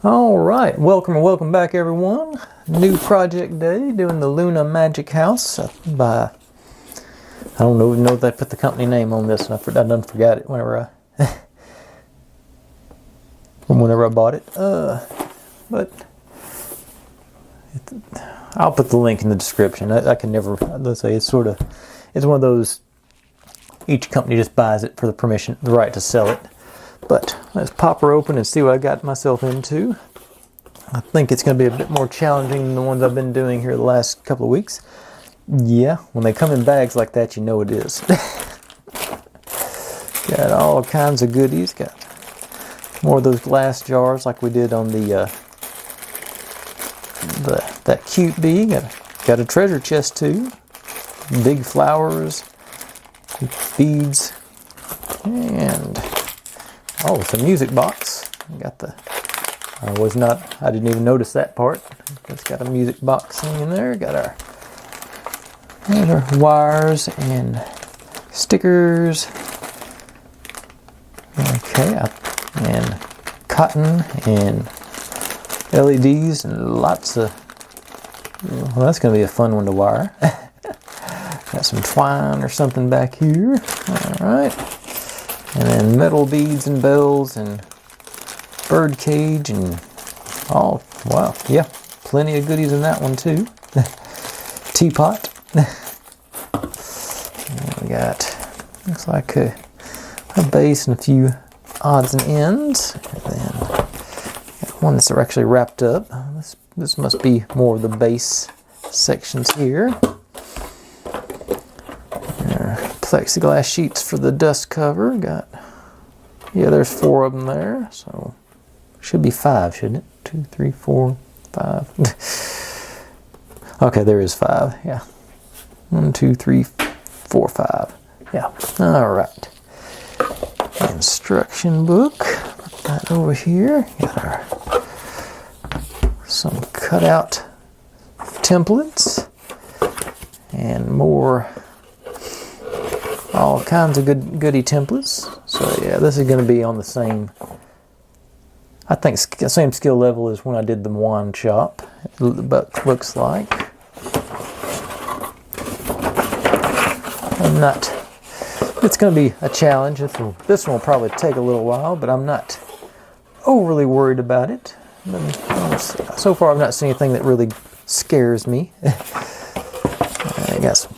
All right, welcome back everyone. New project day, doing the Luna Magic House by, I don't know if they put the company name on this, and I done forgot it whenever I bought it. But I'll put the link in the description. I can never, let's say it's one of those, each company just buys it for the right to sell it. But let's pop her open and see what I got myself into. I think it's going to be a bit more challenging than the ones I've been doing here the last couple of weeks. Yeah, when they come in bags like that, you know it is. Got all kinds of goodies. Got more of those glass jars like we did on that cute bee. Got a treasure chest too. Big flowers, beads, and some music box. I didn't even notice that part. It's got a music box thing in there. There's our wires and stickers. Okay, and cotton and LEDs and lots of, well, that's going to be a fun one to wire. Got some twine or something back here. All right. And then metal beads and bells and bird cage and wow, yeah, plenty of goodies in that one too. Teapot. And we got, looks like a base and a few odds and ends. And then got one that's actually wrapped up. This must be more of the base sections here. Plexiglass sheets for the dust cover. There's 4 of them there, so should be 5, shouldn't it? 2, 3, 4, 5. Okay, there is 5. Yeah, 1, 2, 3, 4, 5. Yeah. All right. Instruction book. Put that over here. Got some cutout templates and more. All kinds of goodie templates. So yeah, this is going to be on the same, I think, same skill level as when I did the wand shop. But looks like it's going to be a challenge. This one will probably take a little while, but I'm not overly worried about it. So far, I've not seen anything that really scares me. I got some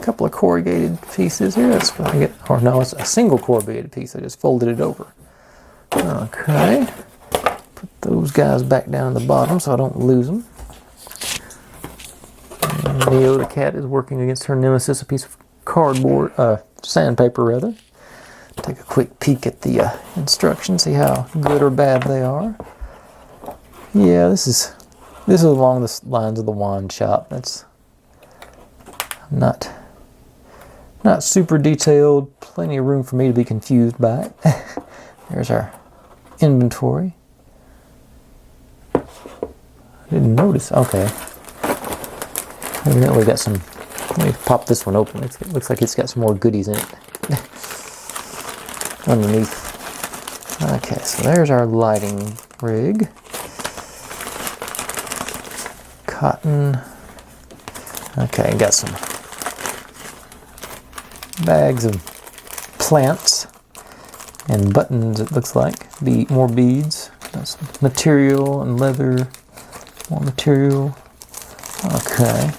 couple of corrugated pieces here. That's what I get. Or no, it's a single corrugated piece. I just folded it over. Okay. Put those guys back down at the bottom so I don't lose them. And the Yoda cat is working against her nemesis, a piece of cardboard, sandpaper rather. Take a quick peek at the instructions, see how good or bad they are. Yeah, this is along the lines of the wand shop. That's not super detailed, plenty of room for me to be confused by it. There's our inventory. I didn't notice. Okay. Evidently got some, let me pop this one open. It looks like it's got some more goodies in it. Underneath. Okay, so there's our lighting rig. Cotton. Okay, got some bags of plants and buttons, it looks like. More beads. That's material and leather. More material. Okay.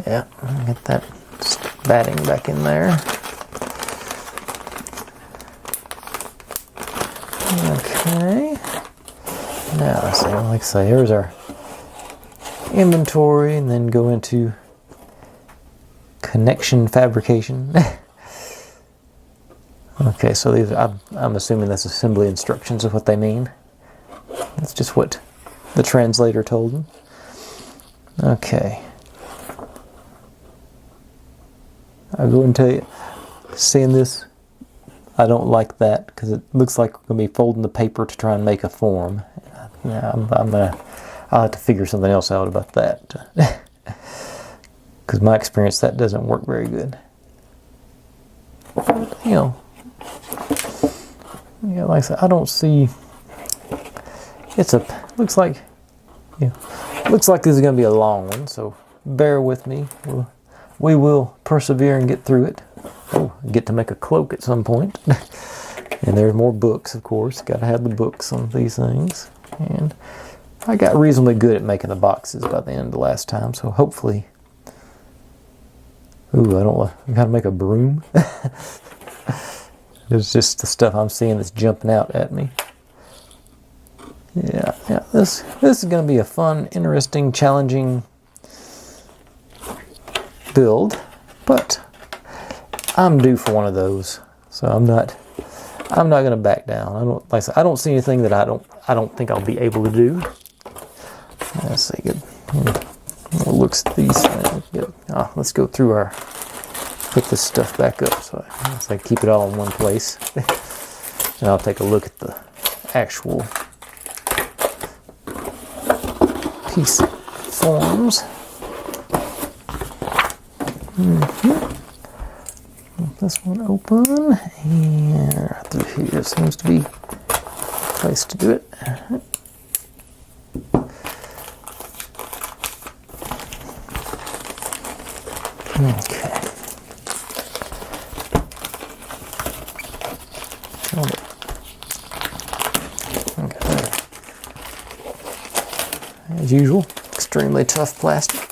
Yeah, get that batting back in there. Okay. Now let's see, like I say, here's our inventory, and then go into connection fabrication. Okay, so these I'm assuming that's assembly instructions of what they mean. That's just what the translator told them. Okay. I'll go and tell you, seeing this, I don't like that because it looks like we're going to be folding the paper to try and make a form. I'll have to figure something else out about that. Because my experience, that doesn't work very good. You know, like I said, I don't see looks like this is going to be a long one, so bear with me. We will persevere and get through it. Oh, I get to make a cloak at some point. And there's more books, of course. Got to have the books on these things. And I got reasonably good at making the boxes by the end of the last time, so hopefully... Ooh, I got to make a broom. It's just the stuff I'm seeing that's jumping out at me. Yeah, this is going to be a fun, interesting, challenging build, but I'm due for one of those, so I'm not going to back down. I don't see anything that I don't think I'll be able to do. Let's see, good. Looks at these things. Good. Let's go through put this stuff back up so I keep it all in one place. And I'll take a look at the actual piece forms. This one open, and right through here seems to be a place to do it. Okay. As usual, extremely tough plastic.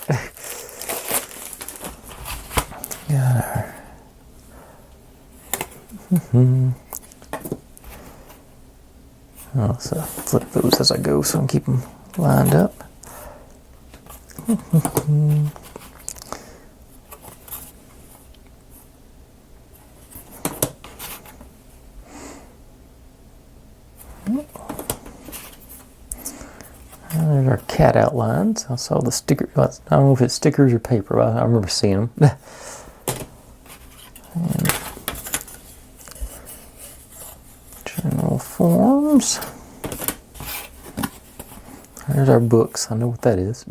So flip those as I go so I can keep them lined up. There's our cat outlines. I saw the sticker. I don't know if it's stickers or paper, but I remember seeing them. And general forms. There's our books. I know what that is.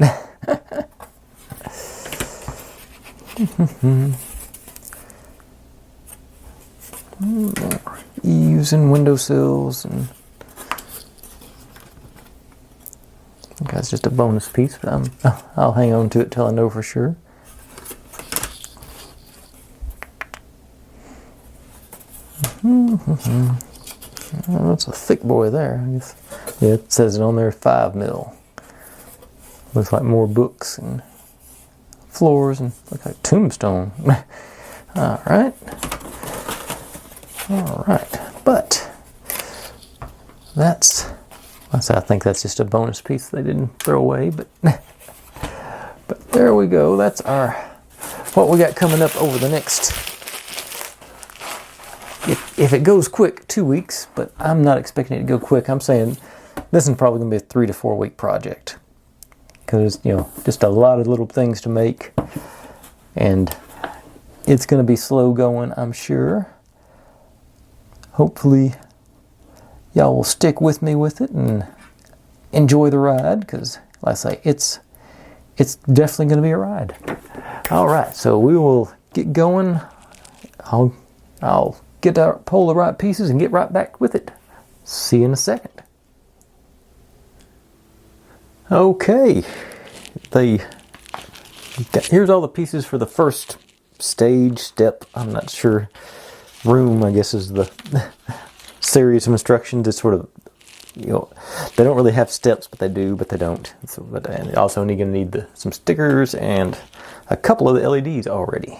Eaves and windowsills, and I think that's just a bonus piece, but I'll hang on to it till I know for sure. Oh, that's a thick boy there. I guess. Yeah, it says it on there, 5 mil. Looks like more books and floors and looks like tombstone. All right. But I think that's just a bonus piece they didn't throw away, but there we go. That's what we got coming up over the next, if it goes quick, 2 weeks, but I'm not expecting it to go quick. I'm saying this is probably going to be a 3 to 4 week project, because just a lot of little things to make, and it's going to be slow going, I'm sure. Hopefully y'all will stick with me with it and enjoy the ride, because like I say, it's definitely going to be a ride. All right, so we will get going. I'll pull the right pieces and get right back with it. See you in a second. Okay, here's all the pieces for the first step. I'm not sure. Room, I guess, is the series of instructions. It's sort of, they don't really have steps, but they do, but they don't. And also going to need some stickers and a couple of the LEDs already.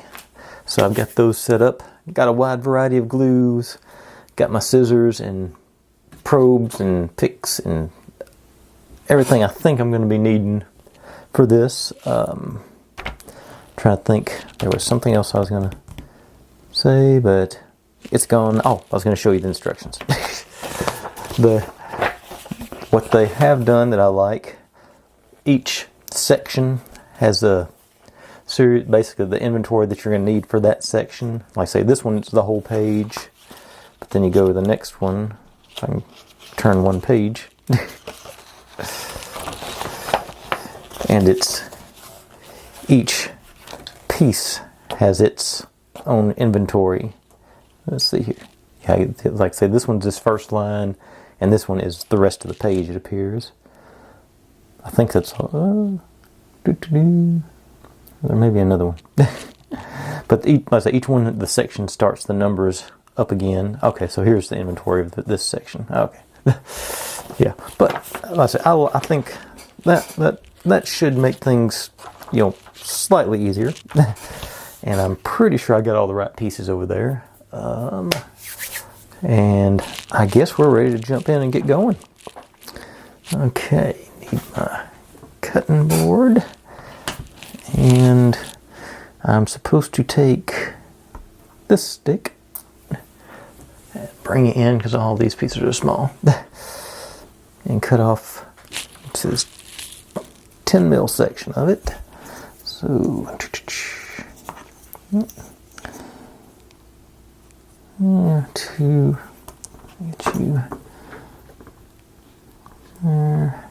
So I've got those set up. Got a wide variety of glues. Got my scissors and probes and picks and everything I think I'm going to be needing for this. Trying to think. There was something else I was going to say, but it's gone. Oh, I was going to show you the instructions. What they have done that I like, each section has a series, basically the inventory that you're going to need for that section. Like I say, this one's the whole page, but then you go to the next one. If I can turn one page. And each piece has its own inventory. Let's see here. Yeah, like I said, this one's this first line. and this one is the rest of the page, it appears. I think that's... there may be another one. But like I say, each one of the section starts the numbers up again. Okay, so here's the inventory of this section. Okay. Yeah, but like I say, I think that should make things, slightly easier. And I'm pretty sure I got all the right pieces over there. And I guess we're ready to jump in and get going. Okay, need my cutting board. And I'm supposed to take this stick and bring it in because all these pieces are small. And cut off to this 10 mil section of it. So, to get you there.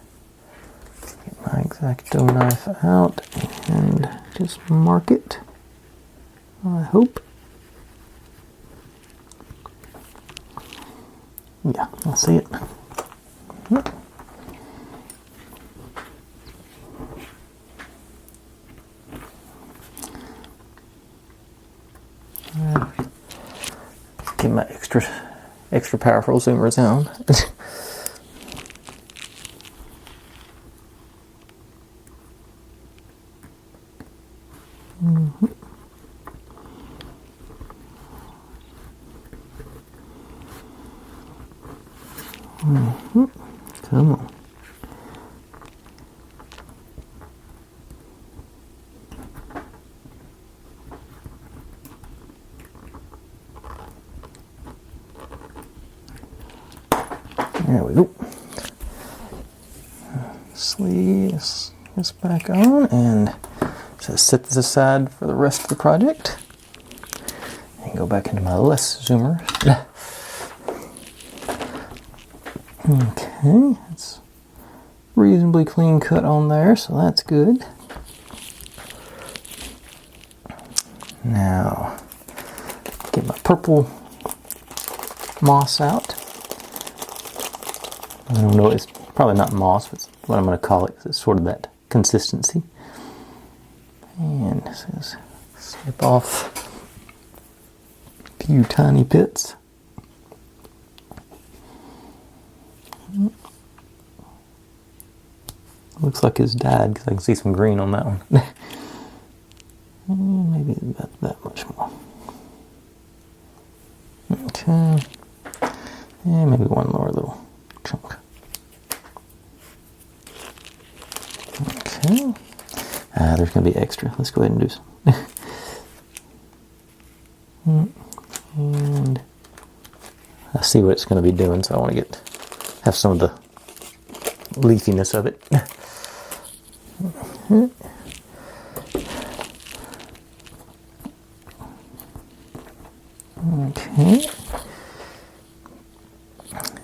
Get my X-Acto knife out and just mark it. I hope. Yeah, I see it. Get my extra powerful zoomers on. Come on. There we go. Sleeve this back on and just set this aside for the rest of the project. And go back into my less zoomer. Okay, it's reasonably clean cut on there, so that's good. Now, get my purple moss out. I don't know, it's probably not moss, but it's what I'm going to call it, because it's sort of that consistency. And just snip off a few tiny bits. Looks like it's dyed because I can see some green on that one. Maybe about that much more. Okay. And maybe one more little chunk. Okay. There's going to be extra. Let's go ahead and do some. And I see what it's going to be doing, so I want to have some of the leafiness of it. Okay.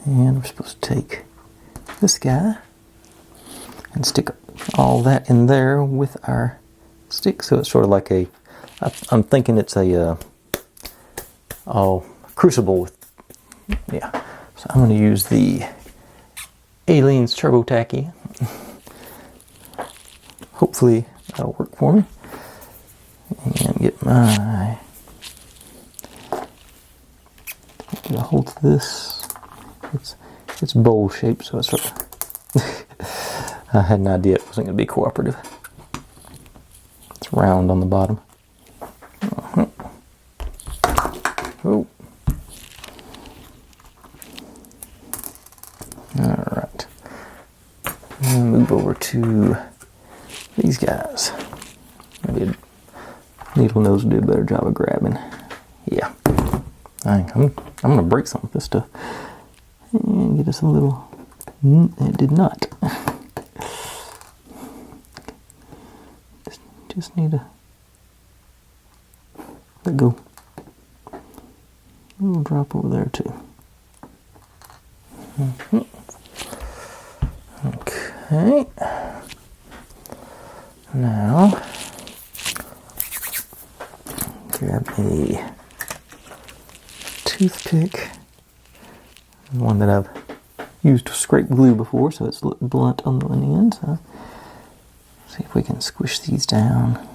And we're supposed to take this guy and stick all that in there with our stick, so it's sort of like I'm thinking it's a crucible with, yeah. So I'm going to use the Aleene's Turbo Tacky. Hopefully that'll work for me. And get a hold of this. It's bowl shaped, so it's sort of I had an idea it wasn't going to be cooperative. It's round on the bottom. Oh. Alright. And move over to these guys. Maybe needle nose will do a better job of grabbing. Yeah. I'm going to break some of this stuff. And get us a little... It did not. Just need to let go. A little drop over there too. Okay. Now, grab a toothpick, one that I've used scrape glue before, so it's blunt on the one end. So see if we can squish these down.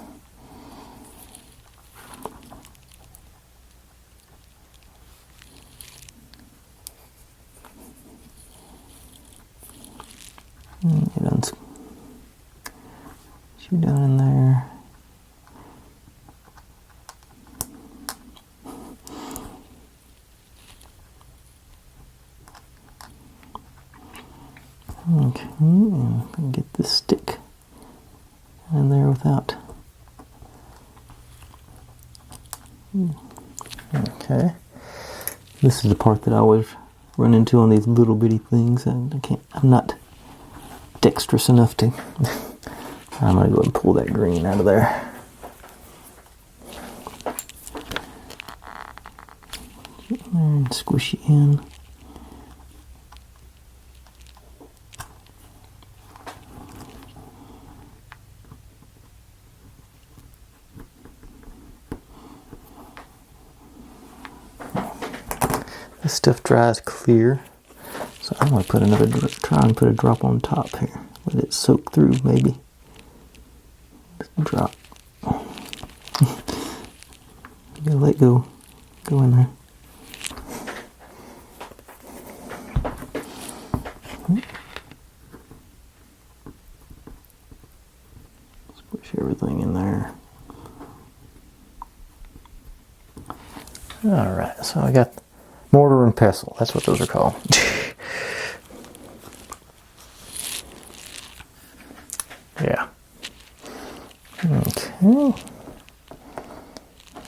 Get you down in there. Okay, and I can get this stick in there without. Okay, this is the part that I always run into on these little bitty things, and I'm not dexterous enough to. I'm gonna go ahead and pull that green out of there. And squish it in. This stuff dries clear, so I'm going to put try and put a drop on top here. Let it soak through, maybe. Just drop. You gotta let go in there. Squish everything in there. All right, so I got mortar and pestle. That's what those are called. Yeah. Okay.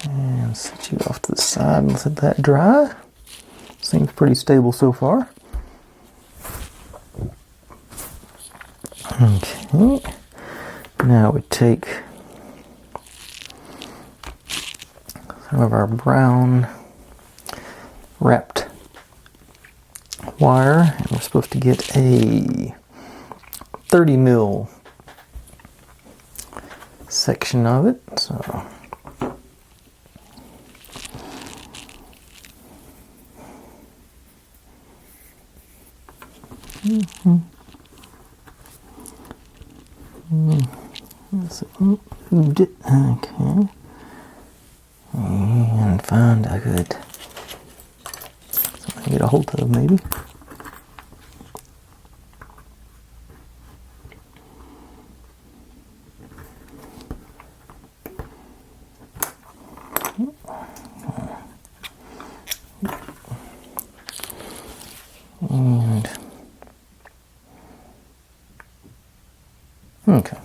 And set you off to the side and let that dry. Seems pretty stable so far. Okay. Now we take some of our brown wrapped wire, and we're supposed to get a 30 mil section of it. So okay, and find a good something to get a hold of, maybe. And okay.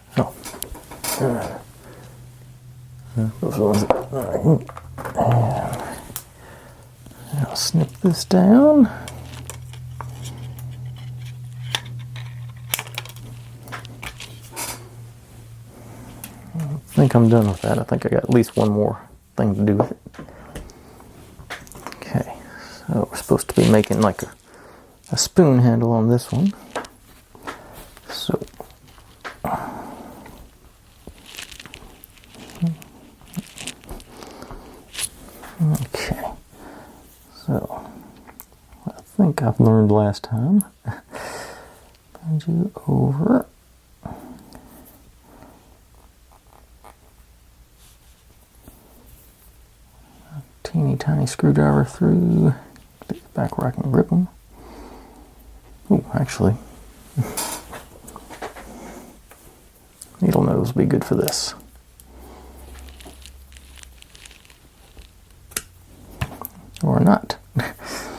Oh. Those ones. I'll snip this down. I think I'm done with that. I think I got at least one more thing to do with it. Okay, so we're supposed to be making like a spoon handle on this one. So okay, so I think I've learned last time. Bend you over. Teeny tiny screwdriver through, get it back where I can grip them. Oh, actually, needle nose will be good for this. Or not. It's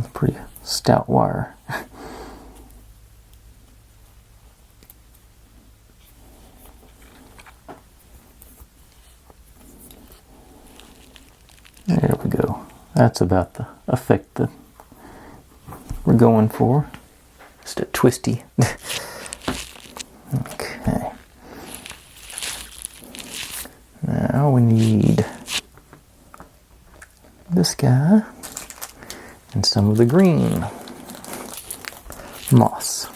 a pretty stout wire. There we go. That's about the effect that we're going for. Just a twisty. Okay. Now we need this guy and some of the green moss.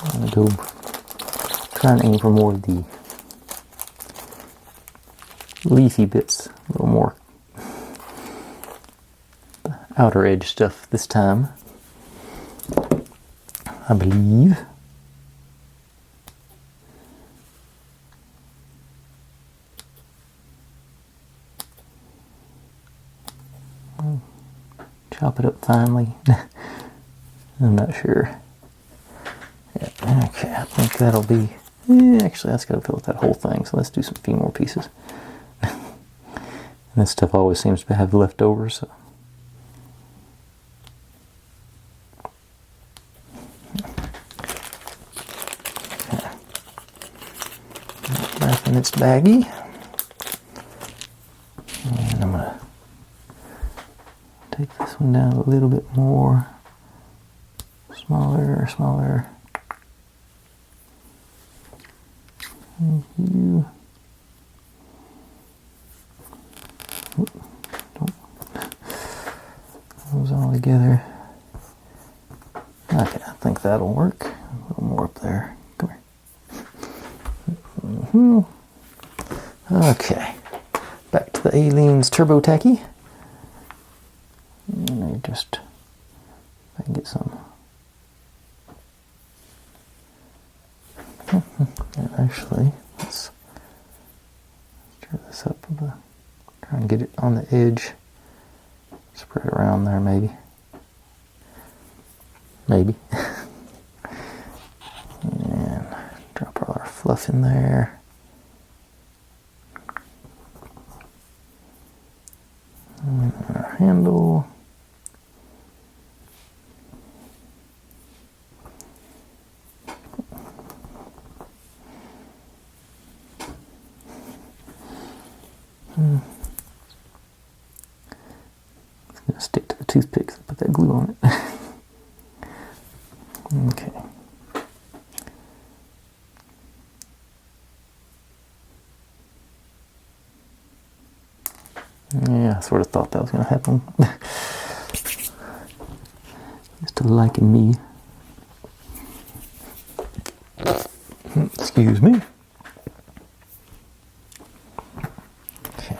I'm gonna go trying to aim for more of the leafy bits, a little more the outer edge stuff this time, I believe. Chop it up finely. I'm not sure. Yeah, okay, I think that'll be... actually, that's got to fill with that whole thing, so let's do some few more pieces. And this stuff always seems to have leftovers, so... Okay. Back in its baggie. And I'm going to take this one down a little bit more. Smaller. And you. Don't. Those all together. Okay, I think that'll work. A little more up there. Come here. Okay. Back to the Aleene's Turbo Tacky. And I just, if I can get some. And actually, let's stir this up a bit. Try and get it on the edge. Spread it around there, maybe. Maybe. And drop all our fluff in there. And our handle. It's going to stick to the toothpicks and put that glue on it. Okay. Yeah, I sort of thought that was going to happen. Just to liking me. Excuse me. Okay.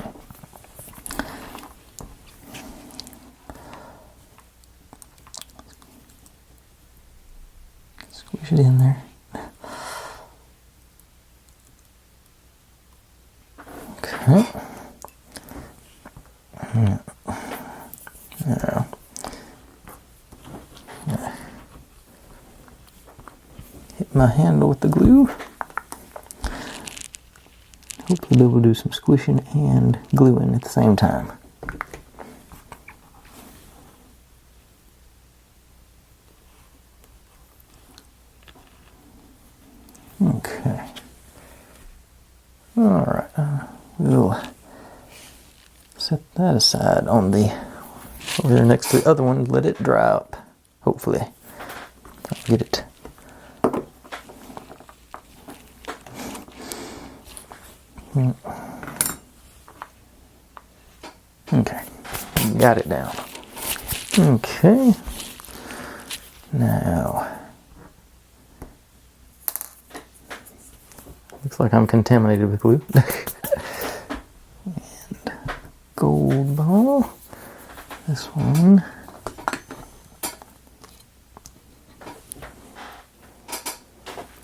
Squish it in there. Okay. Now, hit my handle with the glue. Hopefully be able to do some squishing and gluing at the same time. Okay. Alright, we'll set that aside on the over there next to the other one, let it dry up. Hopefully. I'll get it. Okay. Got it down. Okay. Now, looks like I'm contaminated with glue. And gold ball. This one.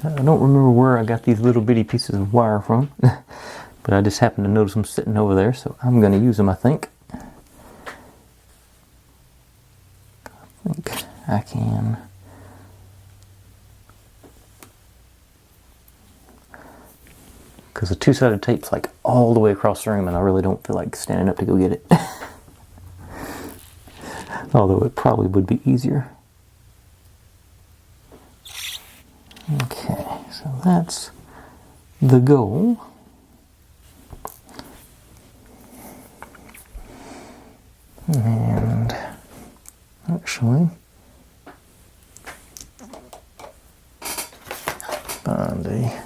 I don't remember where I got these little bitty pieces of wire from, but I just happened to notice them sitting over there, so I'm going to use them, I think. I think I can. Because the two-sided tape's like all the way across the room, and I really don't feel like standing up to go get it. Although it probably would be easier. Okay, so that's the goal. And actually, find a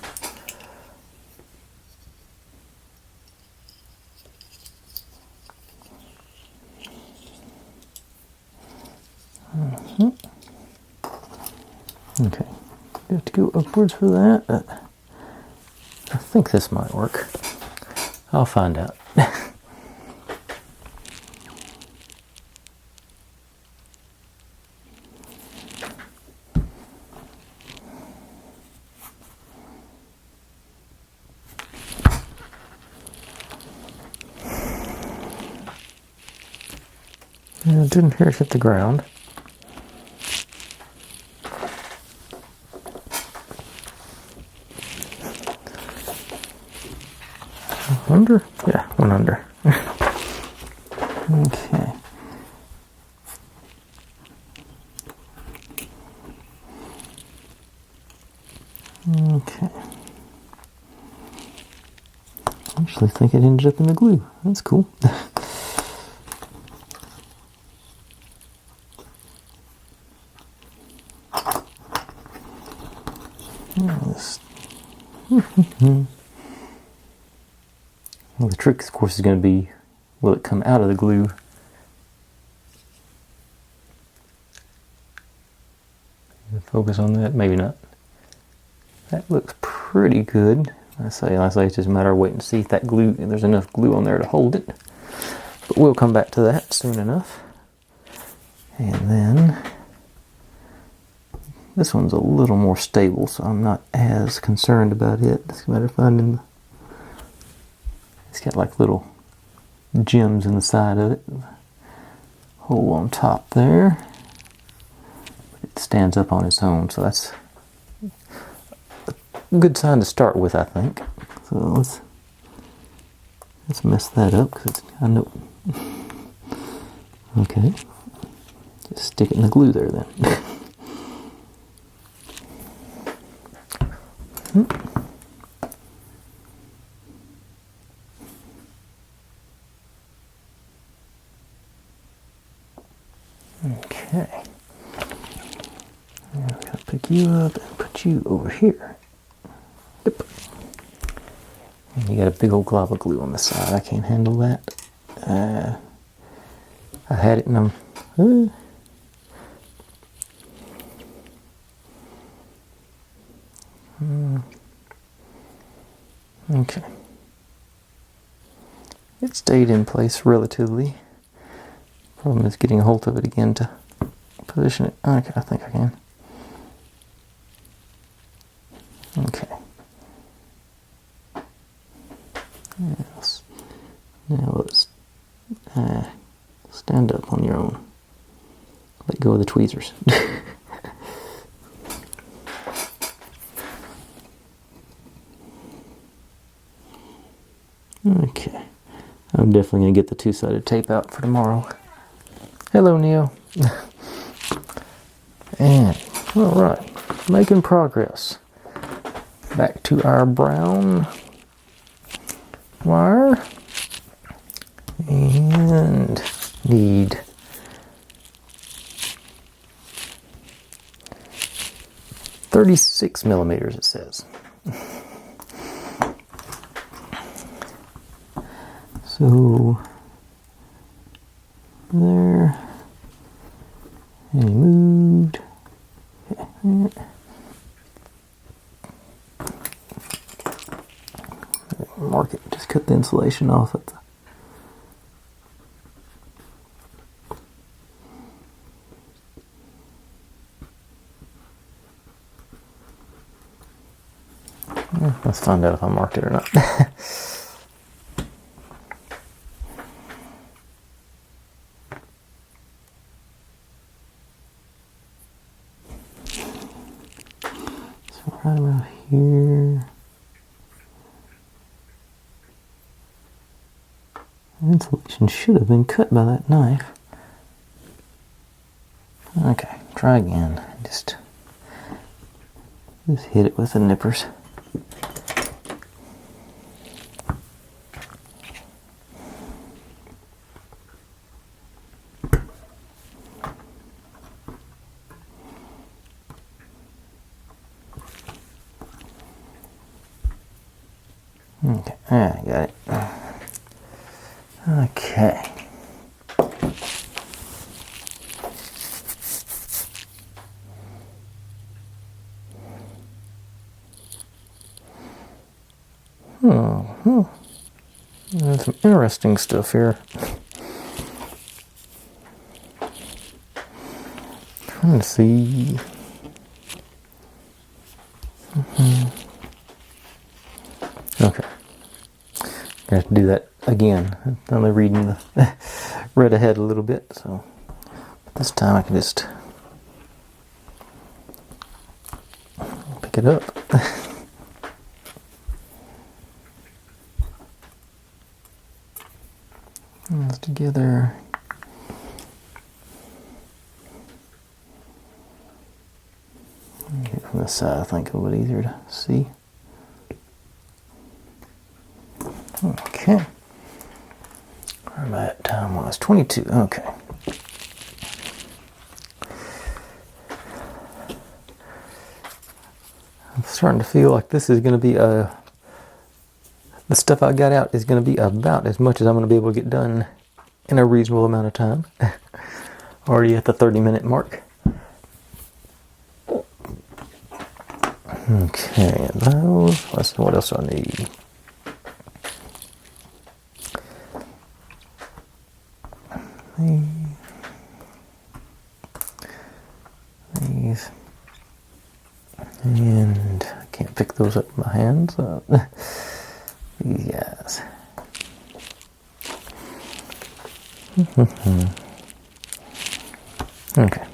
okay, you have to go upwards for that, but think this might work. I'll find out. I didn't hear it hit the ground. Under? Yeah, went under. Okay. Okay. I actually think it ended up in the glue. That's cool. Well, the trick, of course, is going to be, will it come out of the glue? Focus on that? Maybe not. That looks pretty good. I say it's just a matter of waiting to see if that glue, if there's enough glue on there to hold it. But we'll come back to that soon enough. And then this one's a little more stable, so I'm not as concerned about it. It's a matter of finding. It's got like little gems in the side of it. Hole on top there. But it stands up on its own, so that's a good sign to start with, I think. So let's mess that up because I know. Okay, just stick it in the glue there then. Okay. I'm gonna pick you up and put you over here. Yep. And you got a big old glob of glue on the side. I can't handle that. I had it and I'm. Okay. It stayed in place relatively. Problem is getting a hold of it again to position it. Okay, I think I can. Okay. Yes. Now let's stand up on your own. Let go of the tweezers. Okay. I'm definitely going to get the two-sided tape out for tomorrow. Hello, Neo. And, alright, making progress. Back to our brown wire. And need 36 millimeters, it says. So there, and he moved. Mark it. Just cut the insulation off at the. Let's find out if I marked it or not. Right about here. The insulation should have been cut by that knife. Okay, try again. Just hit it with the nippers. Okay, I got it. Okay. There's some interesting stuff here. Trying to see. Okay. I have to do that again. I'm only reading the read ahead a little bit, so this time I can just pick it up. It's together. Get from this side, I think it'll be easier to see. Okay. Where am I at time-wise? 22. Okay. I'm starting to feel like this is going to be the stuff I got out is going to be about as much as I'm going to be able to get done in a reasonable amount of time. Already at the 30-minute mark. Okay, those. Let's see what else I need. These. And I can't pick those up with my hands. These guys. Okay. Okay.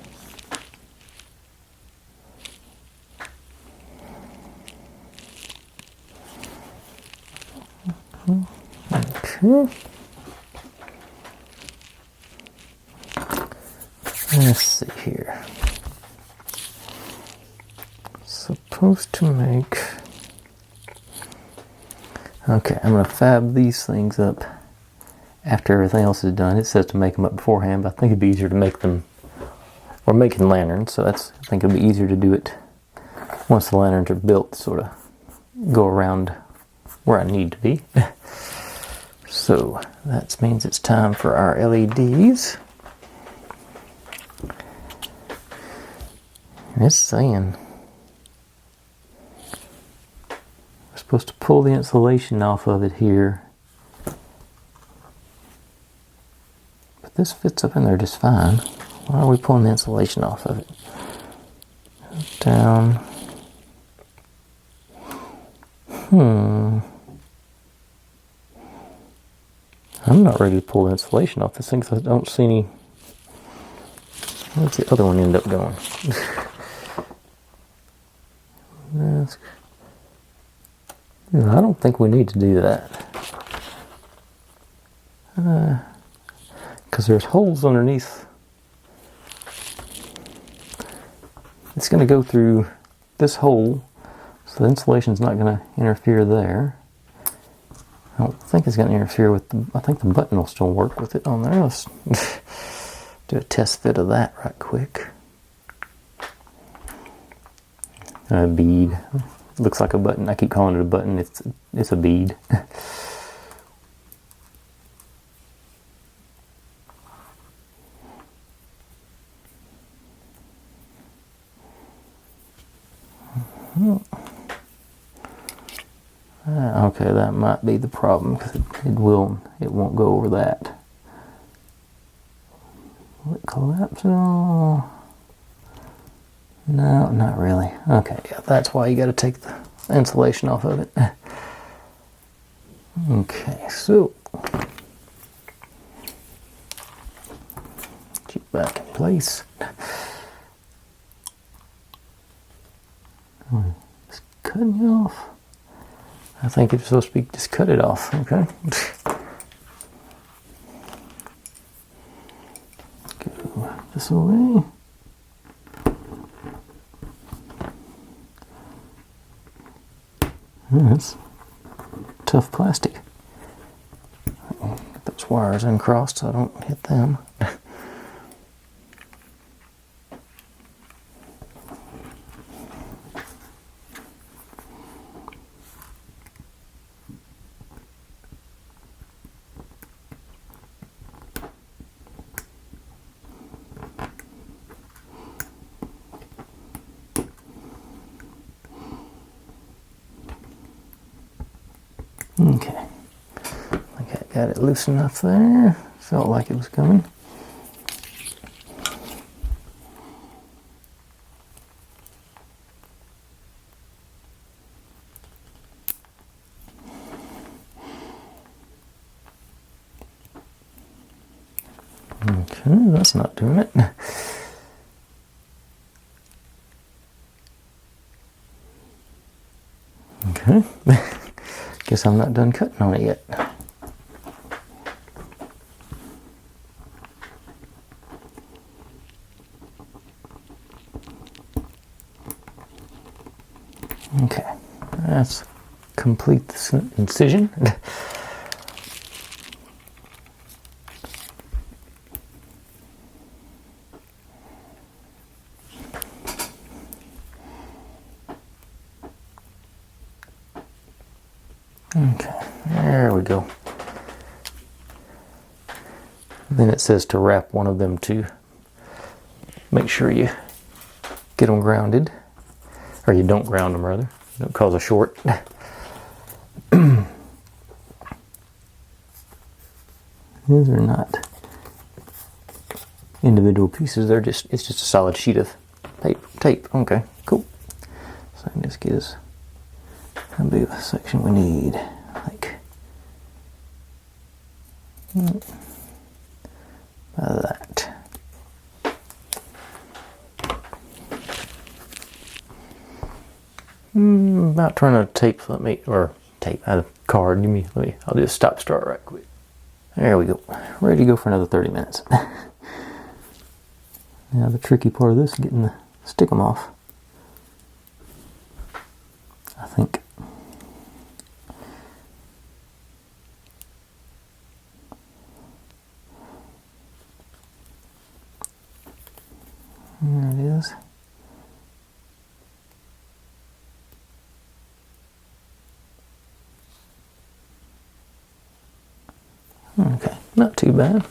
Let's see here. Supposed to make. Okay, I'm going to fab these things up after everything else is done. It says to make them up beforehand, but I think it'd be easier to make them. We're making lanterns, so I think it'll be easier to do it once the lanterns are built, sort of go around where I need to be. So that means it's time for our LEDs. And it's saying we're supposed to pull the insulation off of it here. But this fits up in there just fine. Why are we pulling the insulation off of it? Down. I'm not ready to pull the insulation off this thing because I don't see any. Where's the other one end up going? I don't think we need to do that. Because there's holes underneath. It's going to go through this hole, so the insulation's not going to interfere there. I don't think it's going to interfere with I think the button will still work with it on there. Let's do a test fit of that right quick. A bead. Looks like a button. I keep calling it a button. It's a bead. Okay, that might be the problem because it won't go over that. Will it collapse at all? No, not really. Okay, yeah, that's why you got to take the insulation off of it. Okay, so keep back in place. It's cutting you off. I think it's supposed to be just cut it off. Okay. Go this way. That's tough plastic. Get those wires uncrossed so I don't hit them. Okay. Okay, got it loose enough there. Felt like it was coming. Okay, that's not doing it. Okay. Guess I'm not done cutting on it yet. Okay, that's complete the incision. Okay, there we go. Then it says to wrap one of them to make sure you get them grounded. Or you don't ground them, rather. Don't cause a short. These are not individual pieces. It's just a solid sheet of tape. Okay, cool. So I can just get us how big of a section we need. Like that. About trying to tape, card, I'll do a stop start right quick. There we go. Ready to go for another 30 minutes. Now the tricky part of this is getting the stickum off. I think. There it is. Okay, not too bad.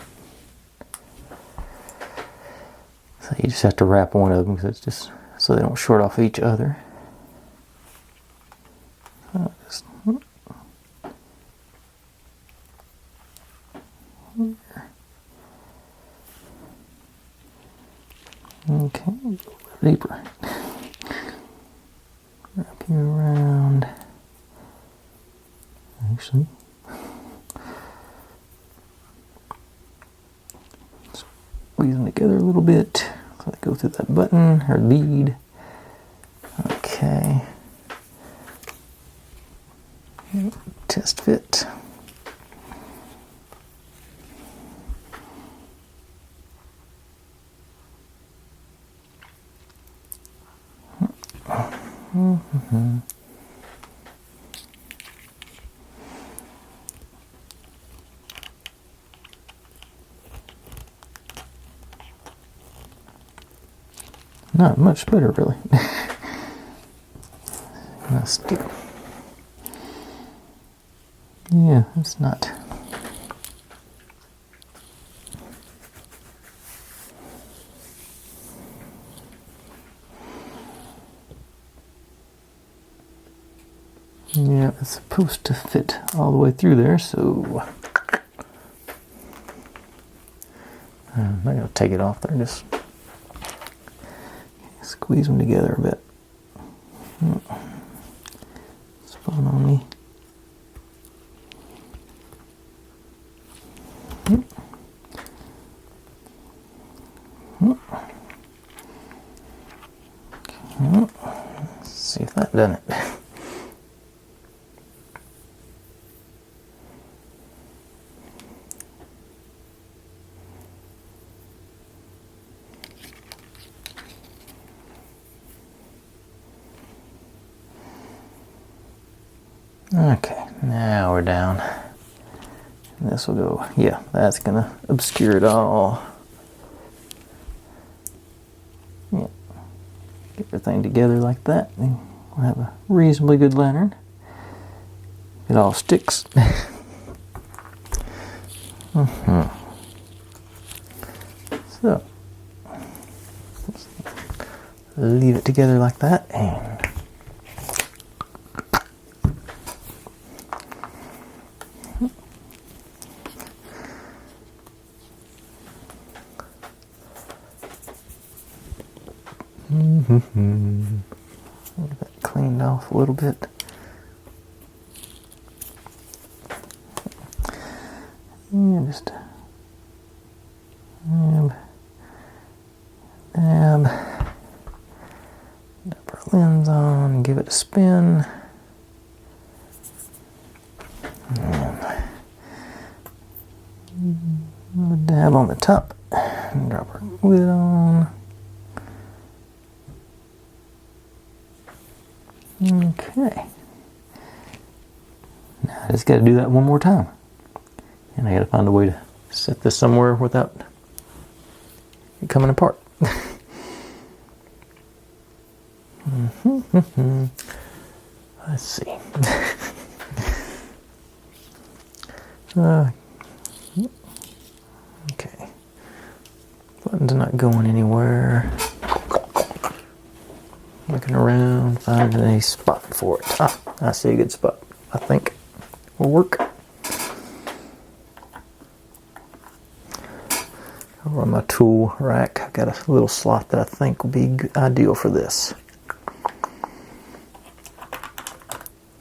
So you just have to wrap one of them because it's just so they don't short off each other. Okay, deeper. Wrap you around. Actually. Squeeze them together a little bit so they go through that button or lead. Okay. Test fit. Not much better, really. Stick. Yeah, it's not. Yeah, it's supposed to fit all the way through there, so I'm not going to take it off there, just squeeze them together a bit. Spun on me. Let's see if that done it. Okay, now we're down. This will go, yeah, that's gonna obscure it all. Yeah, get everything together like that, and we'll have a reasonably good lantern. It all sticks. So, leave it together like that, and Get that cleaned off a little bit. And just dab our lens on, give it a spin. And dab on the top. And drop our lid on. Okay. Now I just got to do that one more time. And I got to find a way to set this somewhere without it coming apart. Let's see. Okay. Button's not going anywhere. Looking around, finding a spot for it. Ah, I see a good spot. I think will work. Over on my tool rack, I've got a little slot that I think will be ideal for this.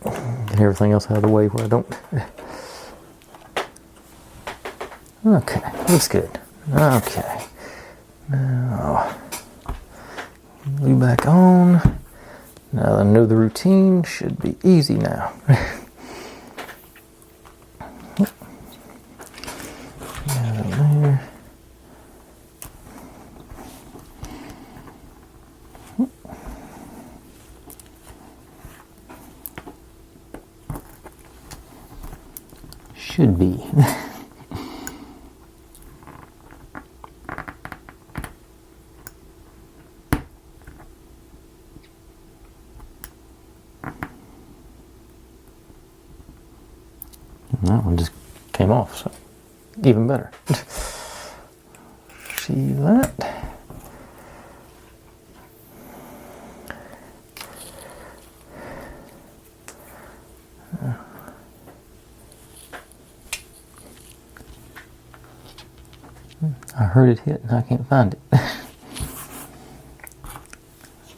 Get everything else out of the way where I don't. Okay, looks good. Okay. Now, glue back on. Now that I know the routine, should be easy now. There. Should be. And that one just came off, so even better. See that? I heard it hit and I can't find it.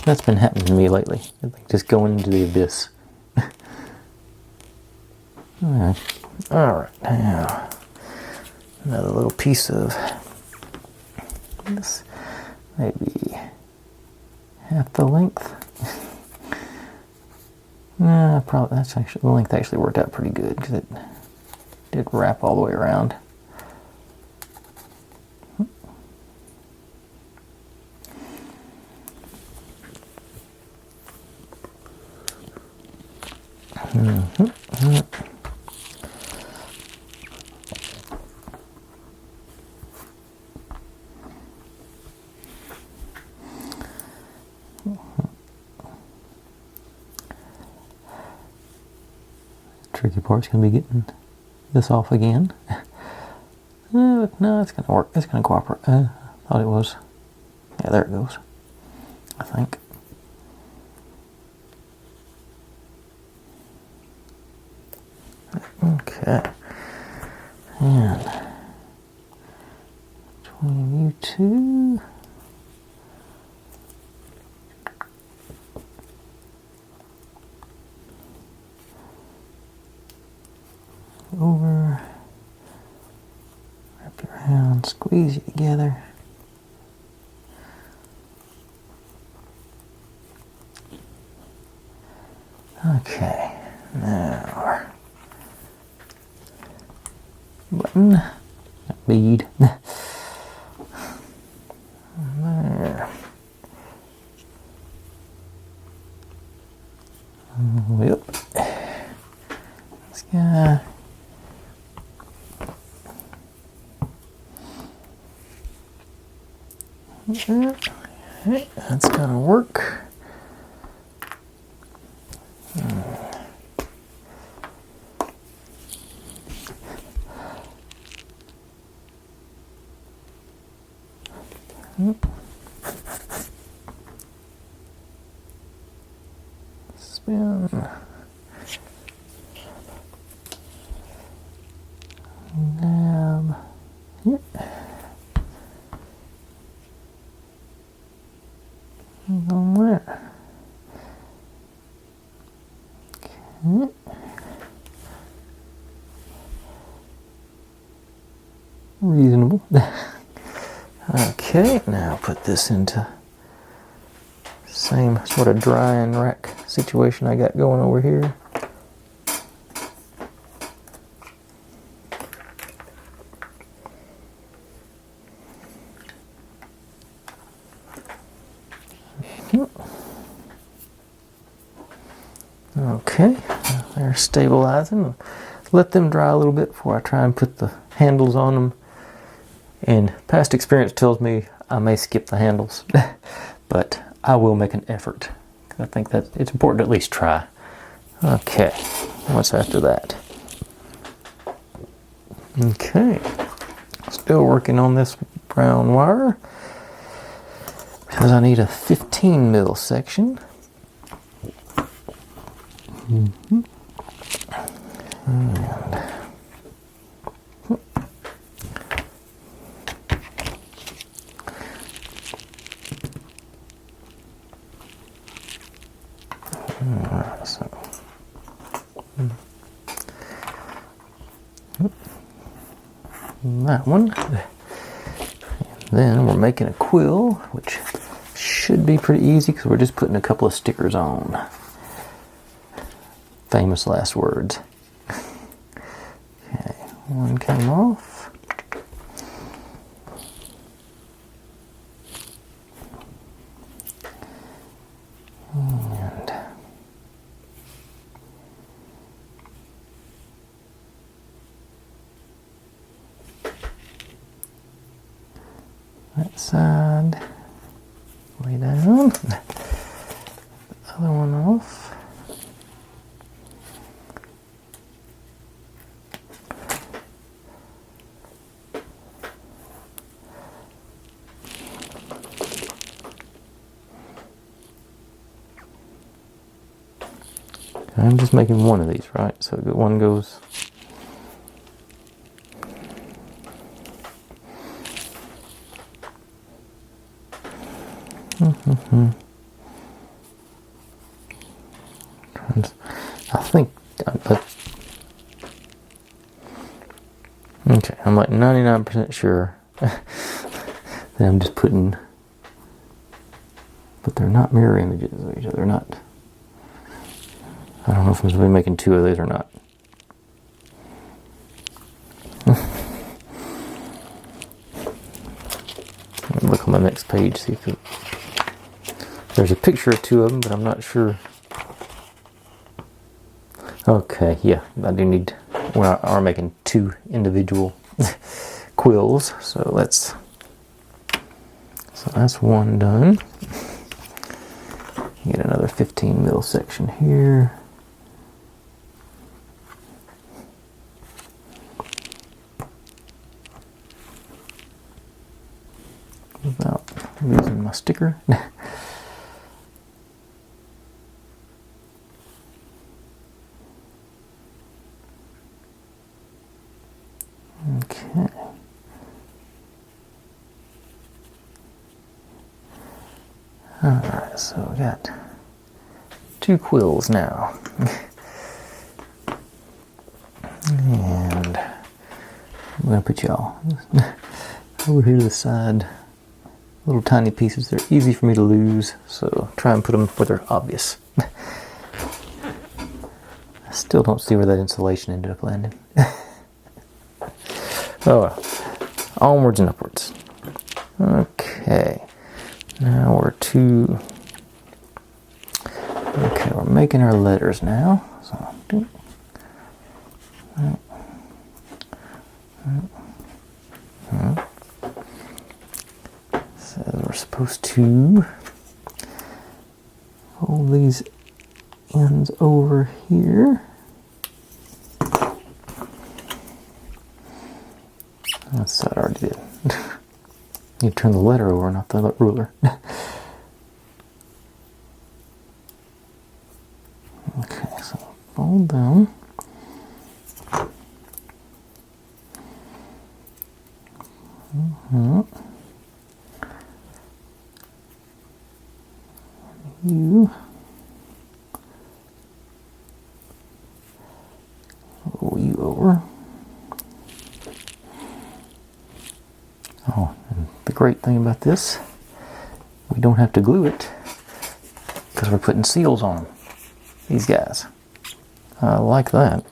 That's been happening to me lately. Like just going into the abyss. Alright. Alright, now another little piece of this, maybe half the length. Nah, probably that's actually the length actually worked out pretty good because it did wrap all the way around. Tricky part's going to be getting this off again. No, it's going to work. It's going to cooperate. I thought it was. Yeah, there it goes. I think. Okay. And between you two. Over, wrap it around, squeeze it together. Okay, now our button, that bead. There. Yep. This guy. That's gonna work. Spin. Nab. Yep. On there. Okay. Reasonable. Okay, now put this into same sort of drying rack situation I got going over here. Okay, they're stabilizing. Let them dry a little bit before I try and put the handles on them. And past experience tells me I may skip the handles, but I will make an effort. I think that it's important to at least try. Okay, what's after that? Okay, still working on this brown wire because I need a 15 mil section. And so that one. And then we're making a quill, which should be pretty easy because we're just putting a couple of stickers on. Famous last words. Okay, one came off. And that side, way down. The other one off. I'm just making one of these, right? So one goes. I think, but okay, I'm like 99% sure that I'm just putting, but they're not mirror images of each other. They're not. I don't know if I'm supposed to be making two of these or not. Look on the next page, see if there's a picture of two of them, but I'm not sure. Okay, yeah, I do need, we are making two individual quills, so that's one done. Get another 15 mil section here. Without losing my sticker. Okay. Alright, so we got two quills now. And I'm going to put y'all over here to the side. Little tiny pieces. They're easy for me to lose, so try and put them where they're obvious. I still don't see where that insulation ended up landing. Oh well. Onwards and upwards. Okay. Now we're we're making our letters now. So we're supposed to hold these ends over here. That's what I already did. You turn the letter over, not the ruler. Okay, so fold them. you. Roll you over. Oh, and the great thing about this, we don't have to glue it because we're putting seals on them. These guys. I like that.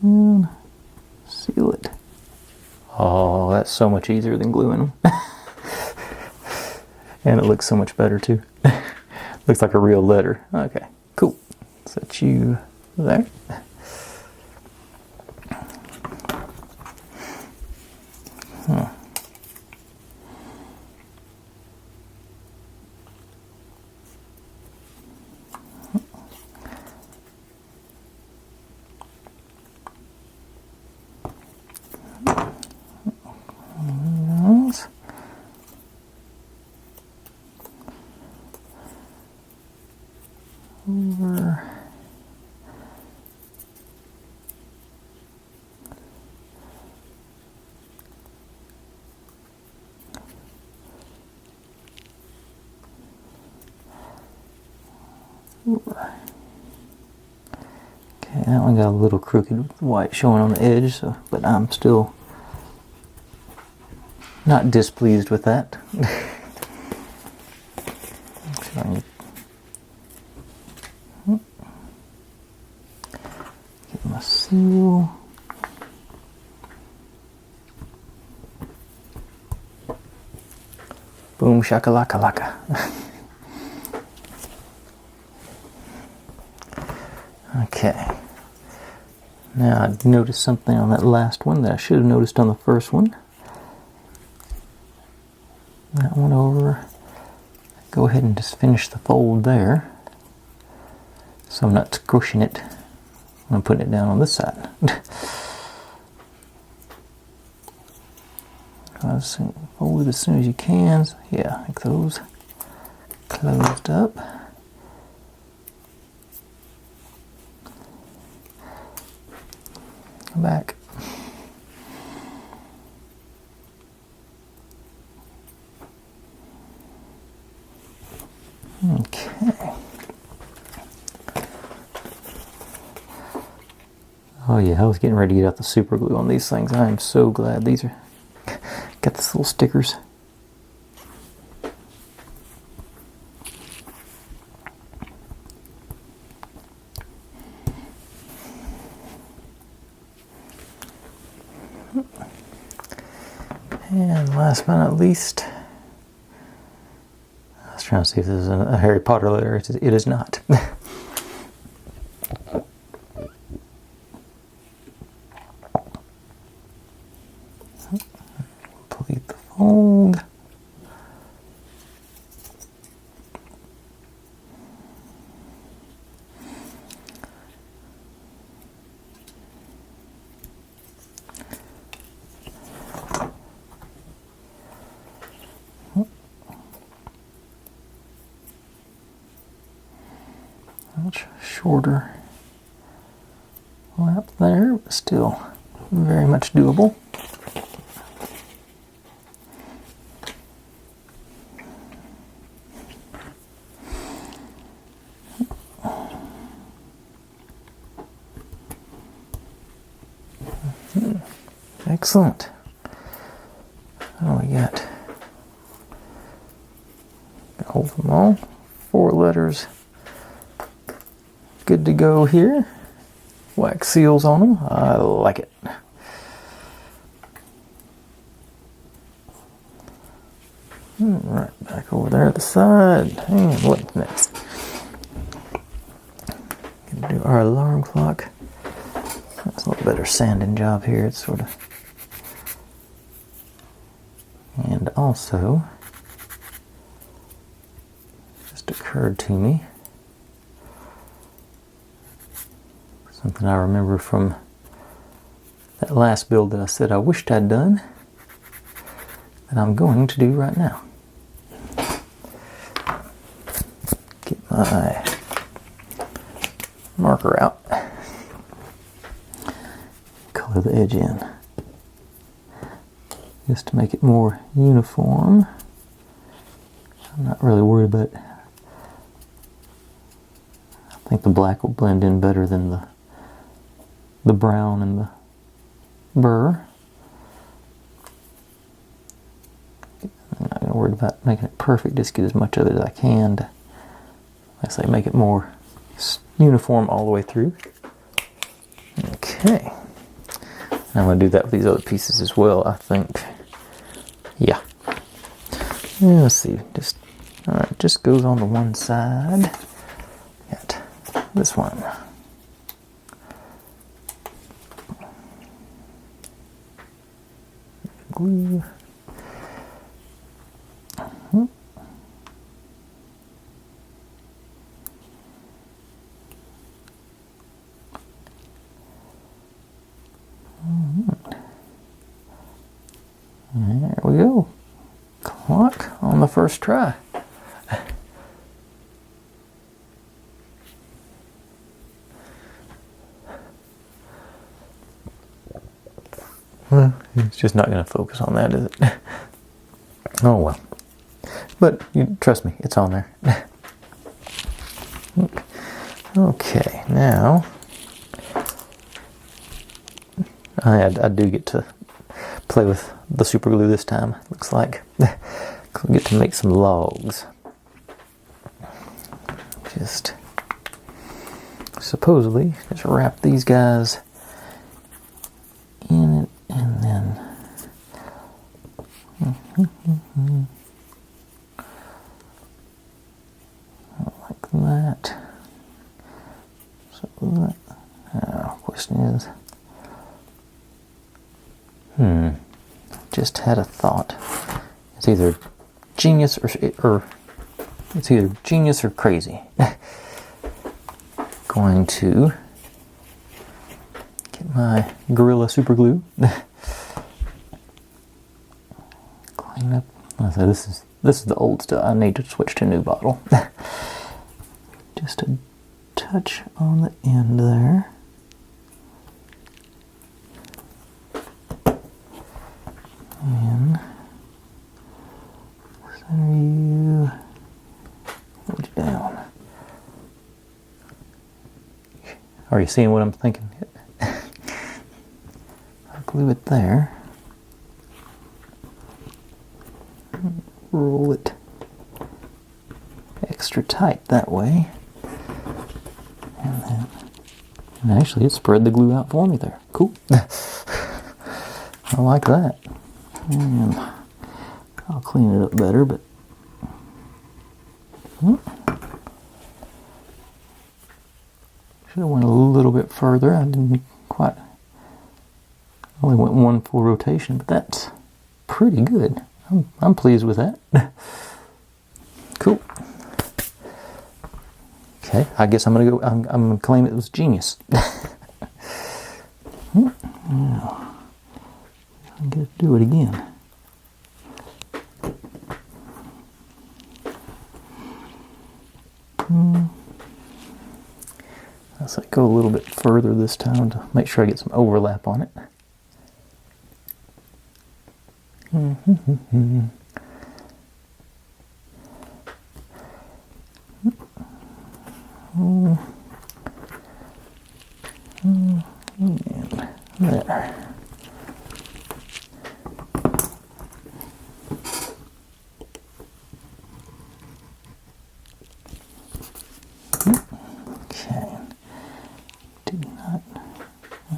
And seal it. Oh, that's so much easier than gluing them. And it looks so much better too. Looks like a real letter. Okay, cool. Set you there. Over. Over. Okay, that one got a little crooked with the white showing on the edge, so but I'm still not displeased with that. Get my seal. Boom shakalaka laka. Okay. Now I noticed something on that last one that I should have noticed on the first one. That one over. Go ahead and just finish the fold there. So I'm not squishing it when I'm putting it down on this side. Fold it as soon as you can. Yeah, like those closed up. Back. Okay. Oh yeah, I was getting ready to get out the super glue on these things. I am so glad these are got these little stickers. And last but not least, I was trying to see if this is a Harry Potter letter. It is not. Complete the fold. Much shorter lap there, but still very much doable. Excellent. Oh, we got hold them all. 4 letters. Good to go here. Wax seals on them. I like it. Right back over there at the side. And what's next? Gonna do our alarm clock. That's a little better sanding job here. It's sort of. And also, just occurred to me. Something I remember from the that last build that I said I wished I'd done, that I'm going to do right now. Get my marker out, color the edge in, just to make it more uniform. I'm not really worried about it. I think the black will blend in better than the brown and the burr. I'm not going to worry about making it perfect, just get as much of it as I can to, like I say, make it more uniform all the way through. Okay. I'm going to do that with these other pieces as well, I think. Yeah. Let's see. Alright, just goes on the one side. Got this one. Glue. There we go. Clock on the first try. Well, it's just not going to focus on that, is it? Oh well. But you trust me, it's on there. Okay, now I do get to play with the super glue this time, looks like. Get to make some logs. Just supposedly just wrap these guys in it and then like that. So that question is, just had a thought. It's either genius or it's either genius or crazy. Going to get my Gorilla Super Glue. Clean up. So this is the old stuff. I need to switch to a new bottle. Just a touch on the end there. And center you, hold you down. Are you seeing what I'm thinking? I'll glue it there. Roll it extra tight that way. And actually it spread the glue out for me there. Cool. I like that. And I'll clean it up better, but should have went a little bit further. I didn't quite. Only went one full rotation, but that's pretty good. I'm pleased with that. Cool. Okay, I guess I'm gonna go. I'm gonna claim it was genius. Now, I get to do it again. Let's go a little bit further this time to make sure I get some overlap on it. And there.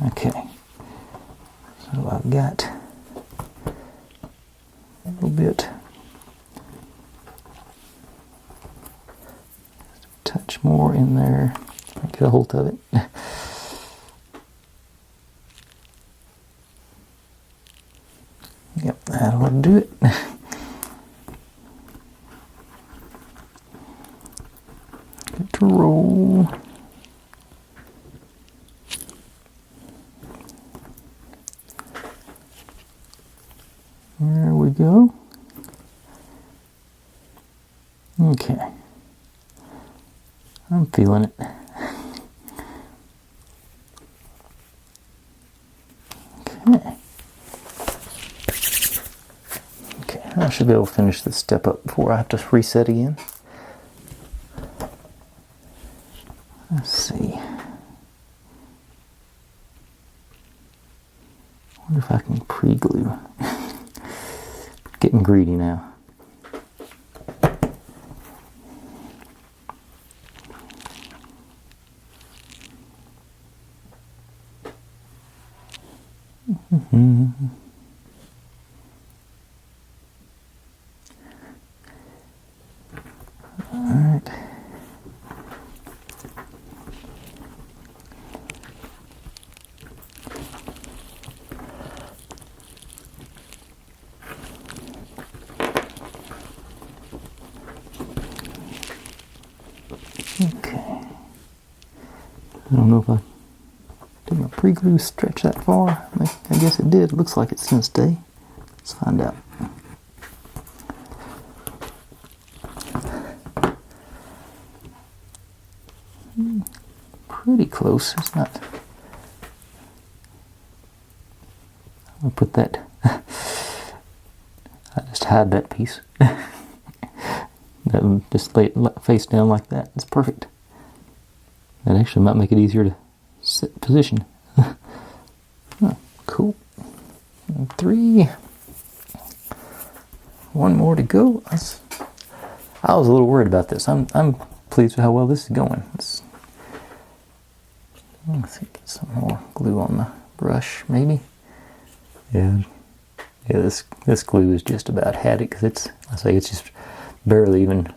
Okay, so I've got a little bit, touch more in there, get a hold of it. Yep, that'll do it. Get to roll. There we go. Okay. I'm feeling it. Okay. Okay, I should be able to finish this step up before I have to reset again. Let's see. I wonder if I can pre-glue. Getting greedy now. Alright. Okay. I don't know if I did my pre-glue stretch that far. I guess it did. It looks like it's going to stay. Let's find out. Pretty close. It's not. I'm going to put that. I just hide that piece. Just lay it face down like that. It's perfect. That actually might make it easier to sit position. Oh, cool. And 3. One more to go. I was a little worried about this. I'm pleased with how well this is going. Let's see, get some more glue on the brush, maybe. Yeah. This glue is just about had it, because it's just barely even.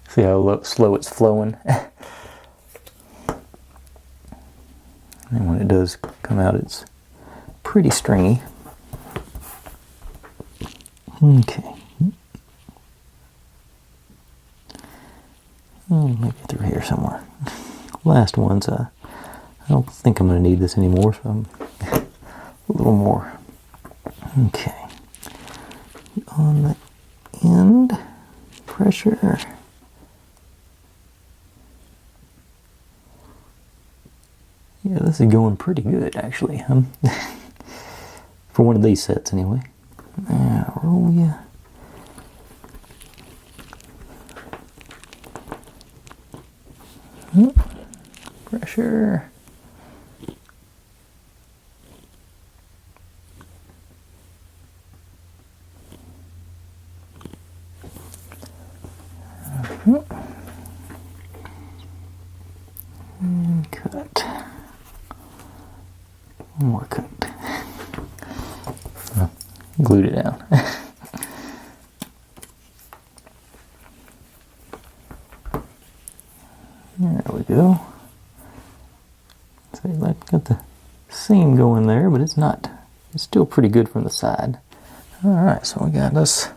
See how slow it's flowing. And when it does come out, it's pretty stringy. Okay. Maybe through here somewhere. Last one's, I don't think I'm going to need this anymore, so I'm a little more. Okay. On the end, pressure. Yeah, this is going pretty good, actually. For one of these sets, anyway. Now, roll ya. Pressure. And cut. One more cut. Glued it down. There we go. So I've got the seam going there, but it's not. It's still pretty good from the side. All right, so we got us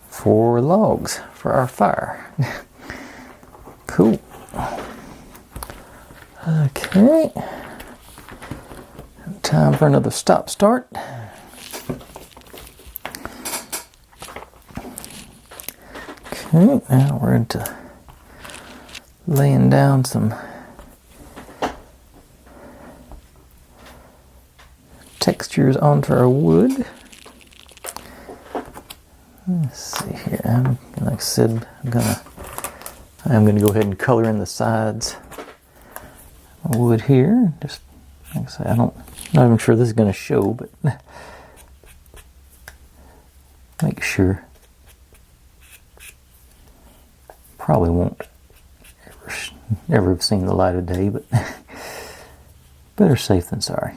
4 logs for our fire. Cool. Okay. Time for another stop-start. Okay, now we're into laying down some textures onto our wood. Let's see here. Like I said, I'm gonna go ahead and color in the sides of wood here. Just like I say, I'm not even sure this is gonna show, but make sure. Probably won't ever have seen the light of day, but better safe than sorry.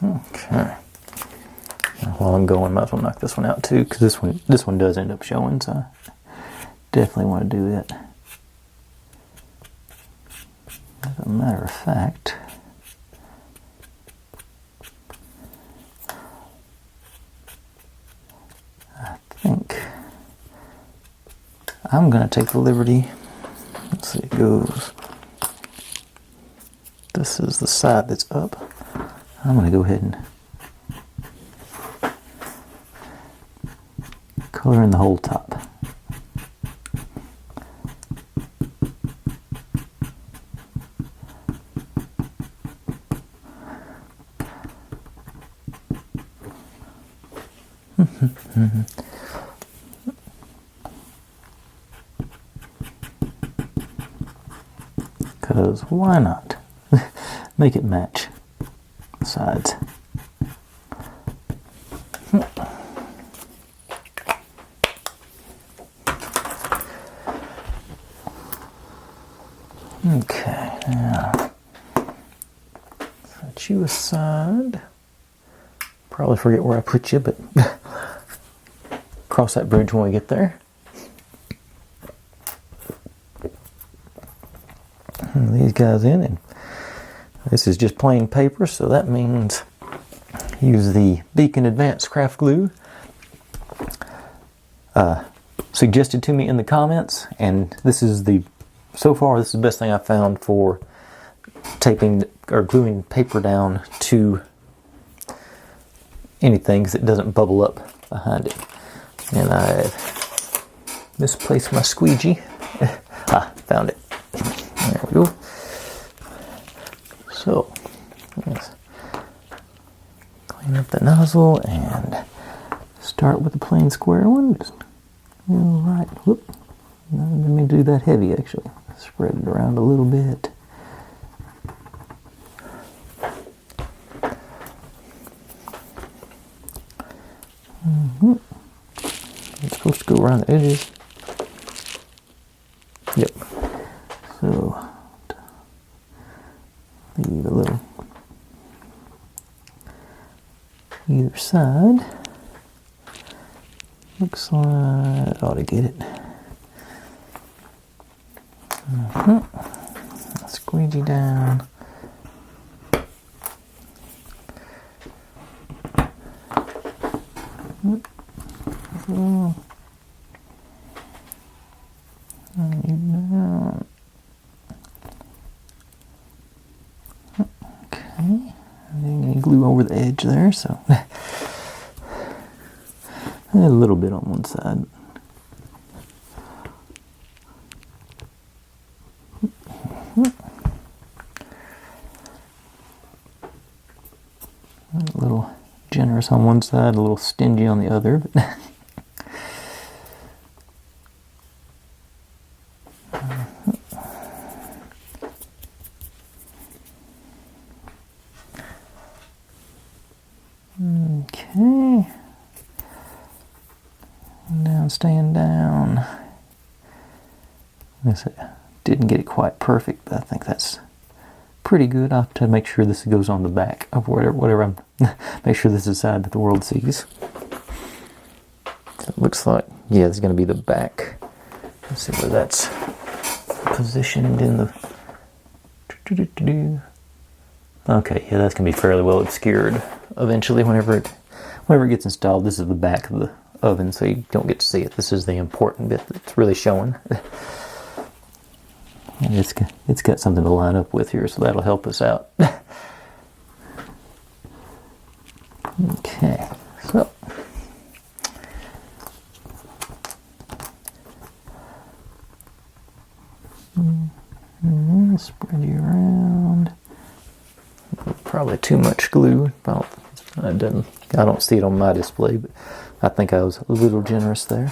Okay. While I'm going, might as well knock this one out too, because this one does end up showing, so I definitely want to do that. As a matter of fact, I'm going to take the liberty. Let's see, it goes. This is the side that's up. I'm going to go ahead and color in the whole top. Because why not? Make it match the sides. Okay, now set you aside. Probably forget where I put you, but cross that bridge when we get there. These guys in, and this is just plain paper, so that means use the Beacon Advanced Craft Glue suggested to me in the comments, and this is so far this is the best thing I've found for taping or gluing paper down to anything because it doesn't bubble up behind it. And I misplaced my squeegee. Found it. There we go. So, let's clean up the nozzle and start with the plain square one. Just right. Whoop. Let me do that heavy actually. Spread it around a little bit. It's supposed to go around the edges. Yep. So leave a little either side. Looks like I ought to get it. Squeegee down. Okay, and then glue over the edge there, so a little bit on one side. A little generous on one side, a little stingy on the other. But okay. Down, staying down. I didn't get it quite perfect, but I think that's pretty good. I'll have to make sure this goes on the back of whatever I'm. Make sure this is the side that the world sees. So it looks like, yeah, it's going to be the back. Let's see where that's positioned in the. Okay, yeah, that's going to be fairly well obscured eventually. Whenever it gets installed, this is the back of the oven, so you don't get to see it. This is the important bit that's really showing. And it's got something to line up with here, so that'll help us out. Okay, so spread you around. Probably too much glue. I don't see it on my display, but I think I was a little generous there.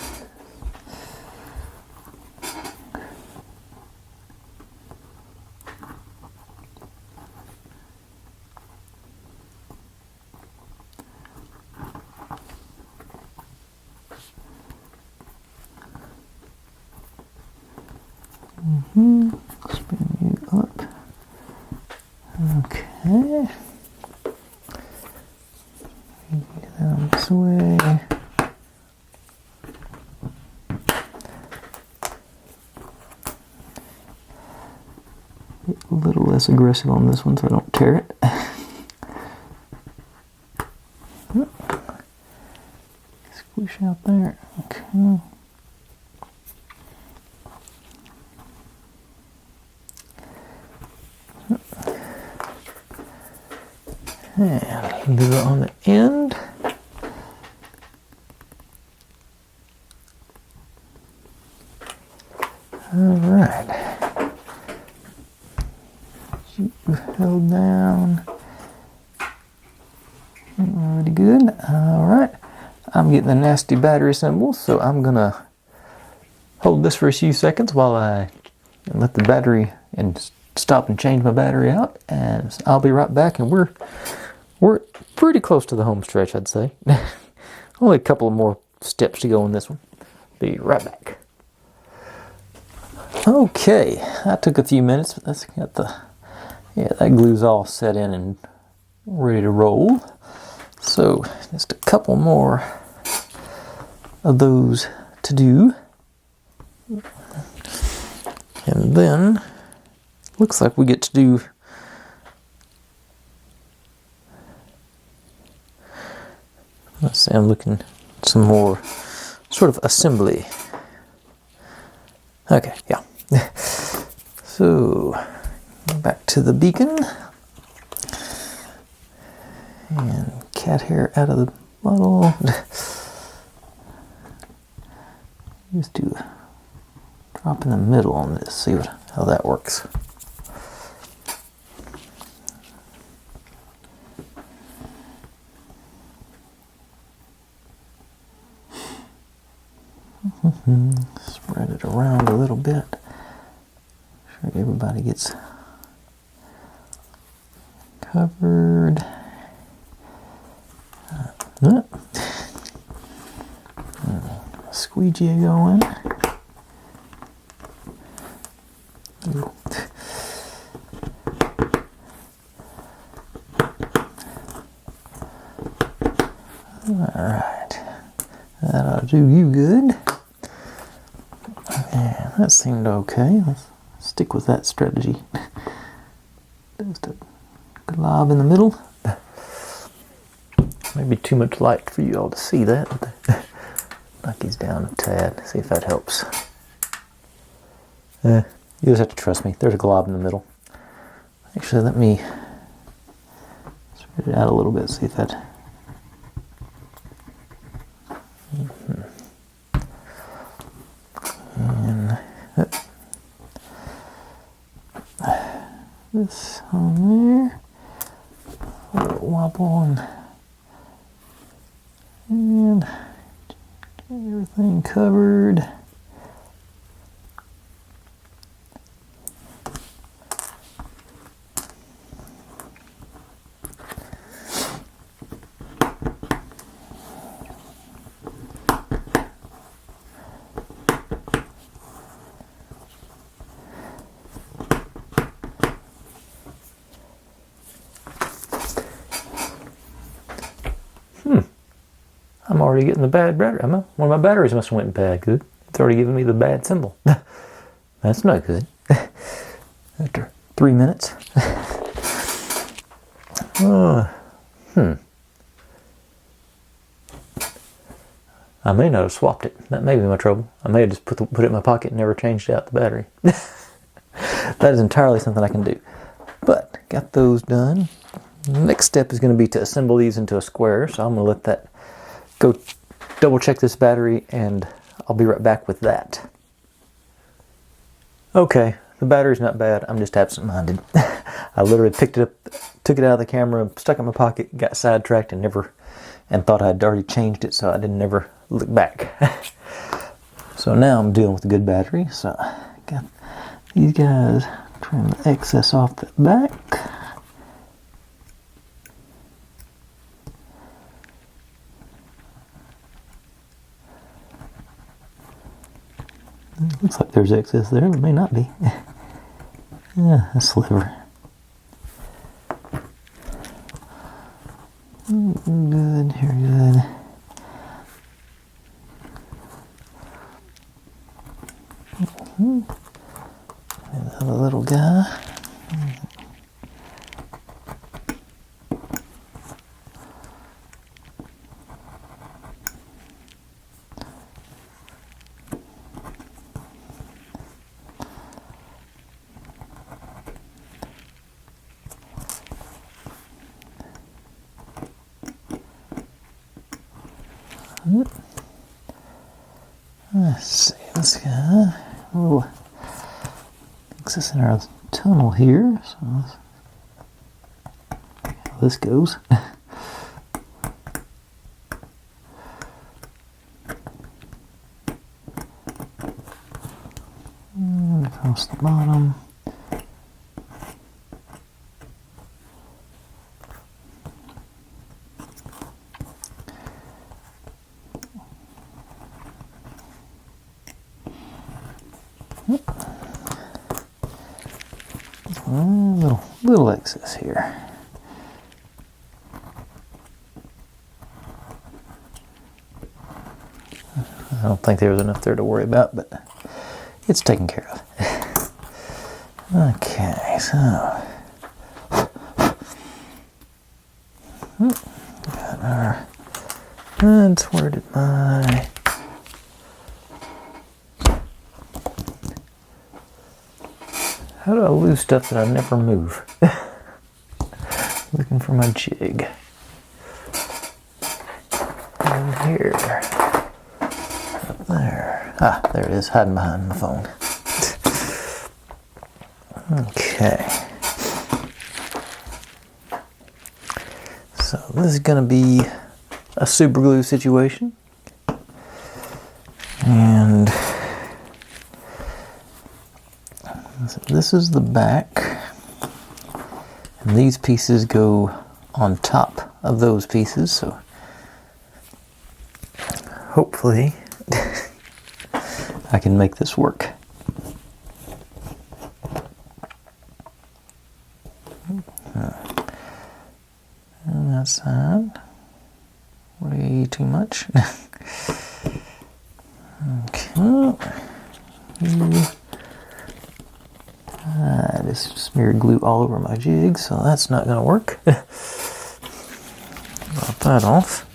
Spin you up. Okay. Down this way. A little less aggressive on this one so I don't tear it. Squish out there. Okay. And do it on the end. Alright. Held down. Already good. Alright. I'm getting the nasty battery symbol, so I'm gonna hold this for a few seconds while I let the battery and stop and change my battery out, and I'll be right back. And we're pretty close to the home stretch, I'd say. Only a couple of more steps to go in this one. Be right back. Okay, that took a few minutes, but that's got that glue's all set in and ready to roll. So just a couple more of those to do. And then looks like we get to do let's see, I'm looking some more sort of assembly. Okay, yeah. So back to the beacon and cat hair out of the bottle. Just do drop in the middle on this, see how that works. Spread it around a little bit. Sure everybody gets covered. Squeegee going. Ooh. Alright, that'll do you good. And that seemed okay. Let's stick with that strategy. Just a glob in the middle. Maybe too much light for you all to see that. Knock these down a tad, see if that helps. You just have to trust me. There's a glob in the middle. Actually, let me spread it out a little bit, see if that... And this on there. A little wobble and everything covered. I'm already getting the bad battery. One of my batteries must have went bad. Good. It's already giving me the bad symbol. That's not good. After 3 minutes. I may not have swapped it. That may be my trouble. I may have just put it in my pocket and never changed out the battery. That is entirely something I can do. But got those done. The next step is going to be to assemble these into a square. So I'm going to let that go double check this battery, and I'll be right back with that. Okay, the battery's not bad. I'm just absent-minded. I literally picked it up, took it out of the camera, stuck it in my pocket, got sidetracked, and thought I'd already changed it, so I didn't ever look back. So now I'm dealing with a good battery. So got these guys, trim the excess off the back. Looks like there's excess there, but may not be. Yeah, a sliver. Good, here, good. Another little guy. Let's see, let's get a little excess in our tunnel here. So let's see how this goes. And across the bottom. Little excess here. I don't think there was enough there to worry about, but it's taken care of. Okay, so got our, and where did my, how do I lose stuff that I never move? Looking for my jig. And here. Up there. Ah, there it is, hiding behind my phone. Okay. So this is going to be a super glue situation. And this is the back. And these pieces go on top of those pieces, so hopefully I can make this work. And that side, way too much. Okay. I just smeared glue all over my jig, so that's not going to work. Drop that off.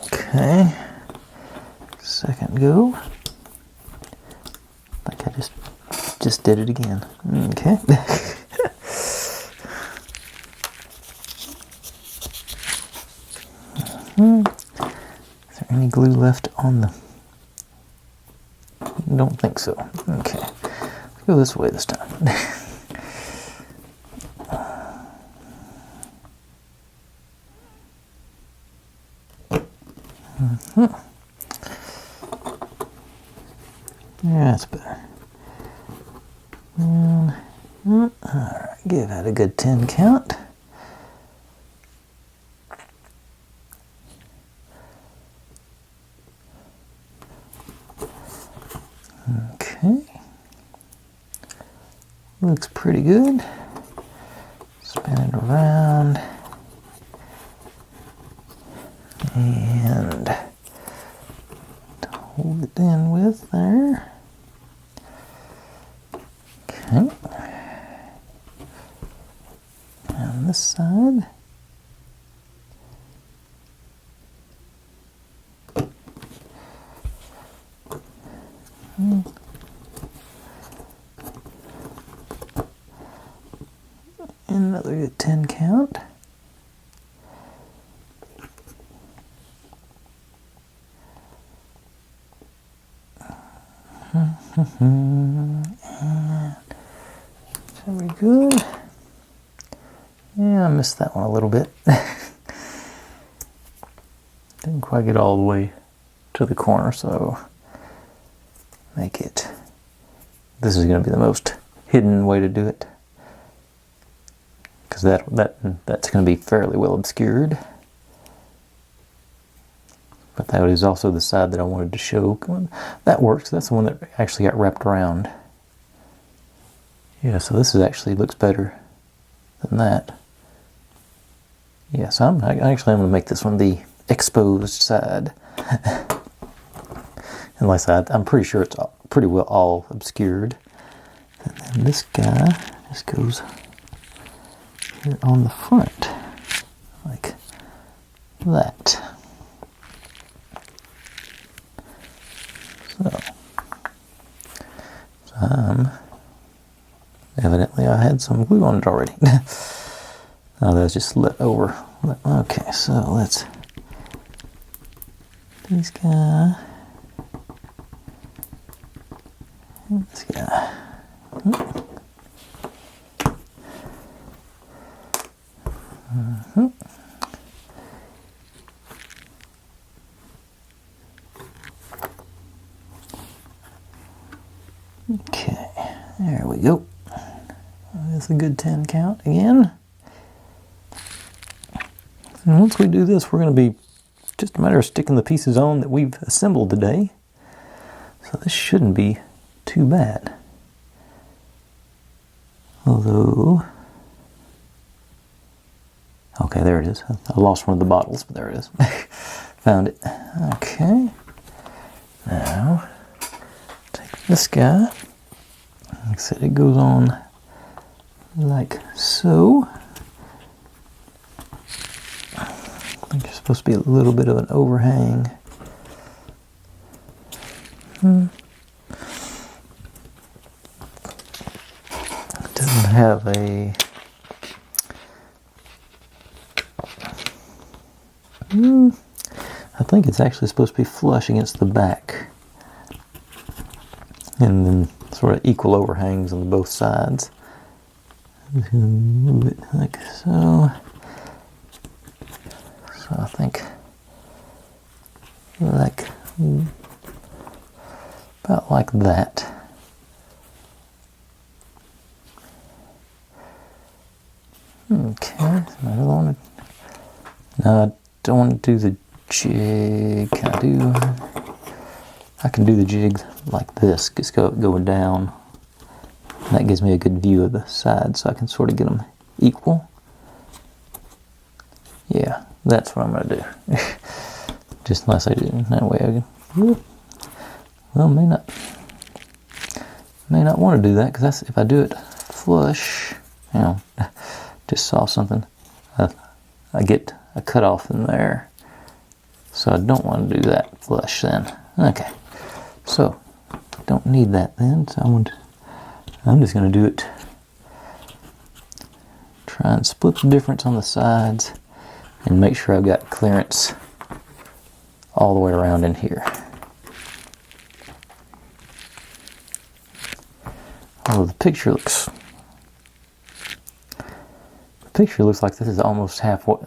Okay. Second go. Like I just did it again. Okay. Is there any glue left on the... Don't think so. Okay. Let's go this way this time. Yeah, that's better. Alright, give that a good 10 count. Okay. Looks pretty good. Spin it around. And hold it in with there. Okay. On this side. Another good 10 count. Very good. Yeah, I missed that one a little bit. Didn't quite get all the way to the corner, so make it. This is going to be the most hidden way to do it, because that's going to be fairly well obscured. But that is also the side that I wanted to show. That works. That's the one that actually got wrapped around. Yeah, so this is actually looks better than that. Yeah, so I'm going to make this one the exposed side. And like I said, I'm pretty sure it's pretty well all obscured. And then this guy just goes here on the front, like that. So evidently I had some glue on it already. Oh, that's just lit over. Okay, so let's this guy. This guy. Okay, there we go. That's a good 10 count again. And once we do this, we're going to be just a matter of sticking the pieces on that we've assembled today. So this shouldn't be too bad. Although, okay, there it is. I lost one of the bottles, but there it is. Found it. Okay. Now, take this guy. Like I said, it goes on like so. I think there's supposed to be a little bit of an overhang. It doesn't have a... I think it's actually supposed to be flush against the back. And then sort of equal overhangs on both sides. Move it like so. So I think like about like that. Okay, another one. No, I don't want to do the jig. I can do the jig like this, just going down. And that gives me a good view of the sides, so I can sort of get them equal. Yeah, that's what I'm going to do. Just unless I do it that way. Well, may not want to do that, because if I do it flush, you know, just saw something, I get a cutoff in there. So I don't want to do that flush then. Okay, so don't need that then. So I'm just going to do it. Try and split the difference on the sides and make sure I've got clearance all the way around in here. Oh, the picture looks like this is almost halfway.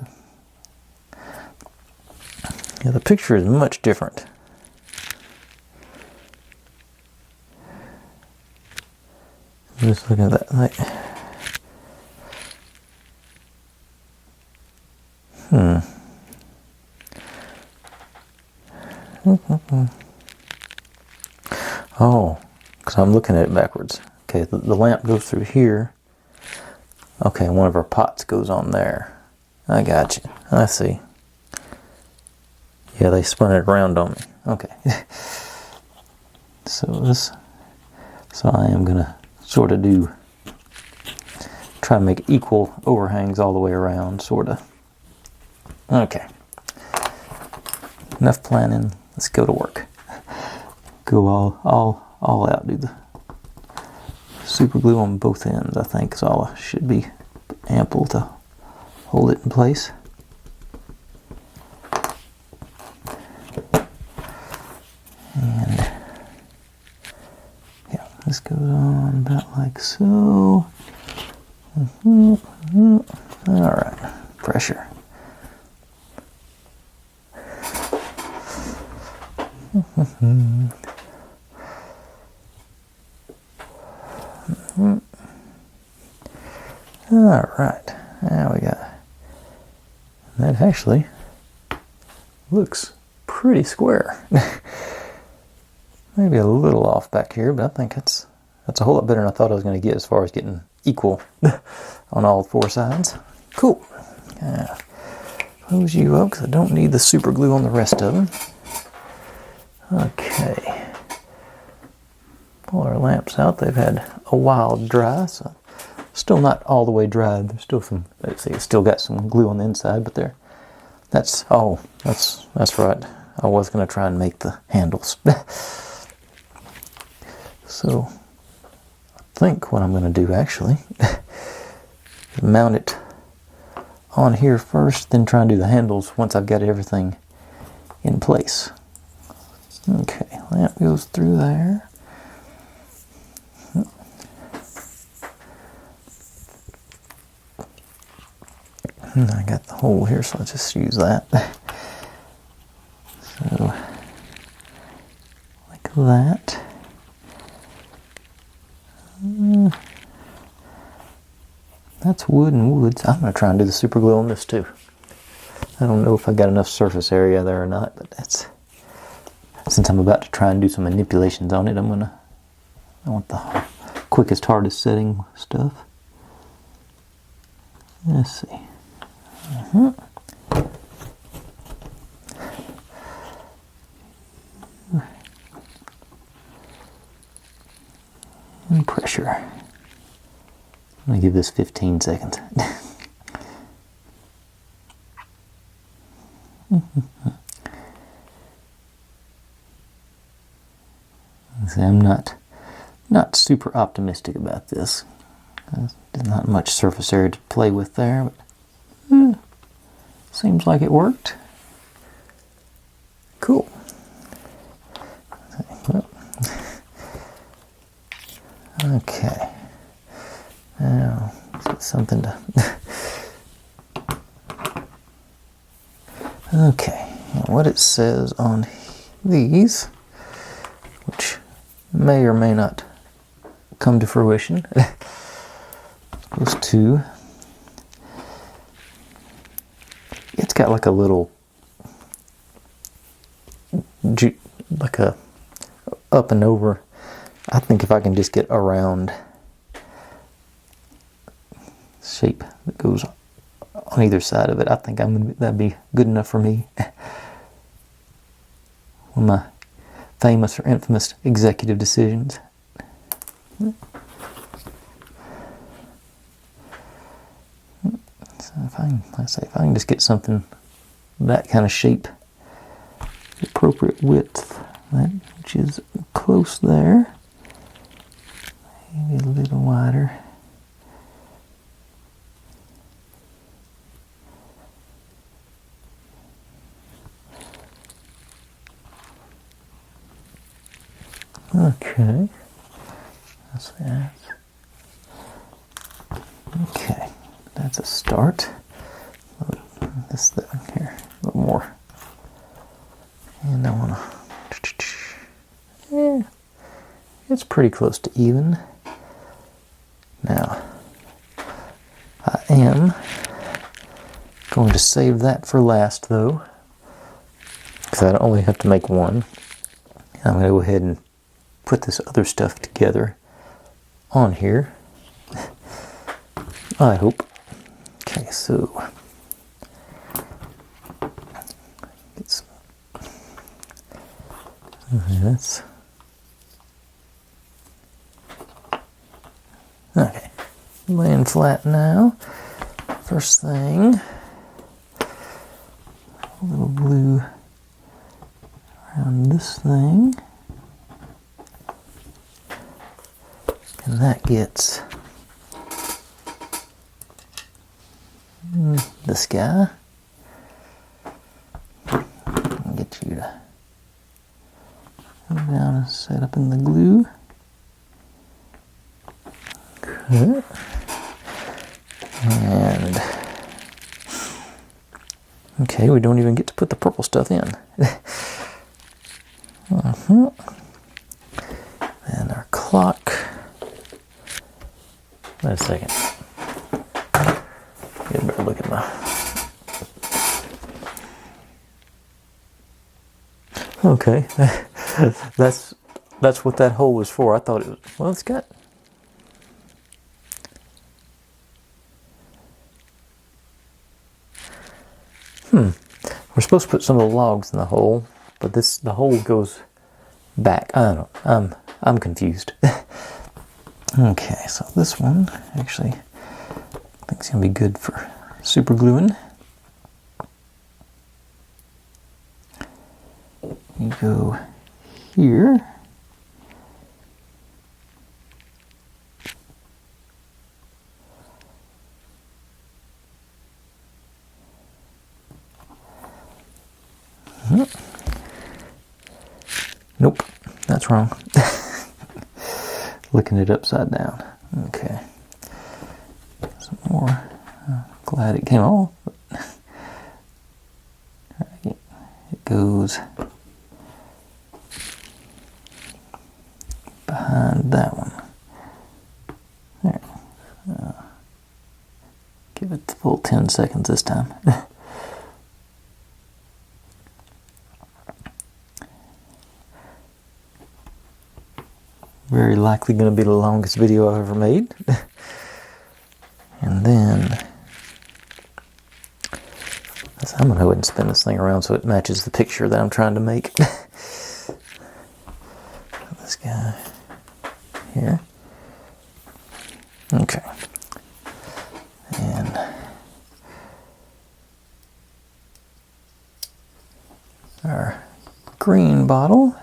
Yeah, the picture is much different. I'm just looking at that, like, Oh, because I'm looking at it backwards. Okay, the lamp goes through here. Okay, one of our pots goes on there. I got you. I see. Yeah, they spun it around on me. Okay. So I am gonna sort of try to make equal overhangs all the way around, sort of. Okay. Enough planning. Let's go to work. Go all out. Do the super glue on both ends. I think is all should be ample to hold it in place. And yeah, this goes on about like so. All right, pressure. All right, now we got that. Actually looks pretty square. Maybe a little off back here, but I think that's a whole lot better than I thought I was going to get as far as getting equal on all four sides. Cool. Close you up because I don't need the super glue on the rest of them. Okay. Pull our lamps out. They've had a while to dry, so still not all the way dry. There's still some. Let's see, it's still got some glue on the inside, but that's right. I was going to try and make the handles. So I think what I'm going to do actually is mount it on here first, then try and do the handles once I've got everything in place. Okay, that goes through there. And I got the hole here, so I'll just use that. So, like that. That's wood and woods. I'm going to try and do the super glue on this too. I don't know if I got enough surface area there or not, but that's, since I'm about to try and do some manipulations on it, I want the quickest, hardest setting stuff. Let's see. And pressure. I'm going to give this 15 seconds. See, I'm not super optimistic about this. There's not much surface area to play with there, but seems like it worked. Cool. Okay. Now, let's get something to... Okay, what it says on these, which may or may not come to fruition, those two. It's got like a little, like a up and over. I think if I can just get a round shape that goes on either side of it, I think that'd be good enough for me. One of my famous or infamous executive decisions. So if I can just get something that kind of shape, the appropriate width, which is close there, maybe a little wider. Okay, that's that. Okay, that's a start. This thing here, a little more. And I want to, yeah, it's pretty close to even. Now, I am going to save that for last though, because I only have to make one. I'm going to go ahead and put this other stuff together on here, I hope. Okay, so get some, that's okay, laying flat now. First thing, a little glue around this thing. And that gets this guy. I'll get you to come down and set up in the glue. Okay. And okay, we don't even get to put the purple stuff in. And our clock. Wait a second. Get a better look at my. Okay, that's what that hole was for. I thought it was. Well, it's got. We're supposed to put some of the logs in the hole, but the hole goes back. I don't know. I'm confused. Okay, so this one actually I think it's gonna be good for super gluing. You go here. Nope, that's wrong. Looking it upside down. Okay. Some more. Glad it came off. It goes behind that one. There. Give it the full 10 seconds this time. Very likely going to be the longest video I've ever made. And then I'm going to go ahead and spin this thing around so it matches the picture that I'm trying to make. This guy here. Okay. And our green bottle.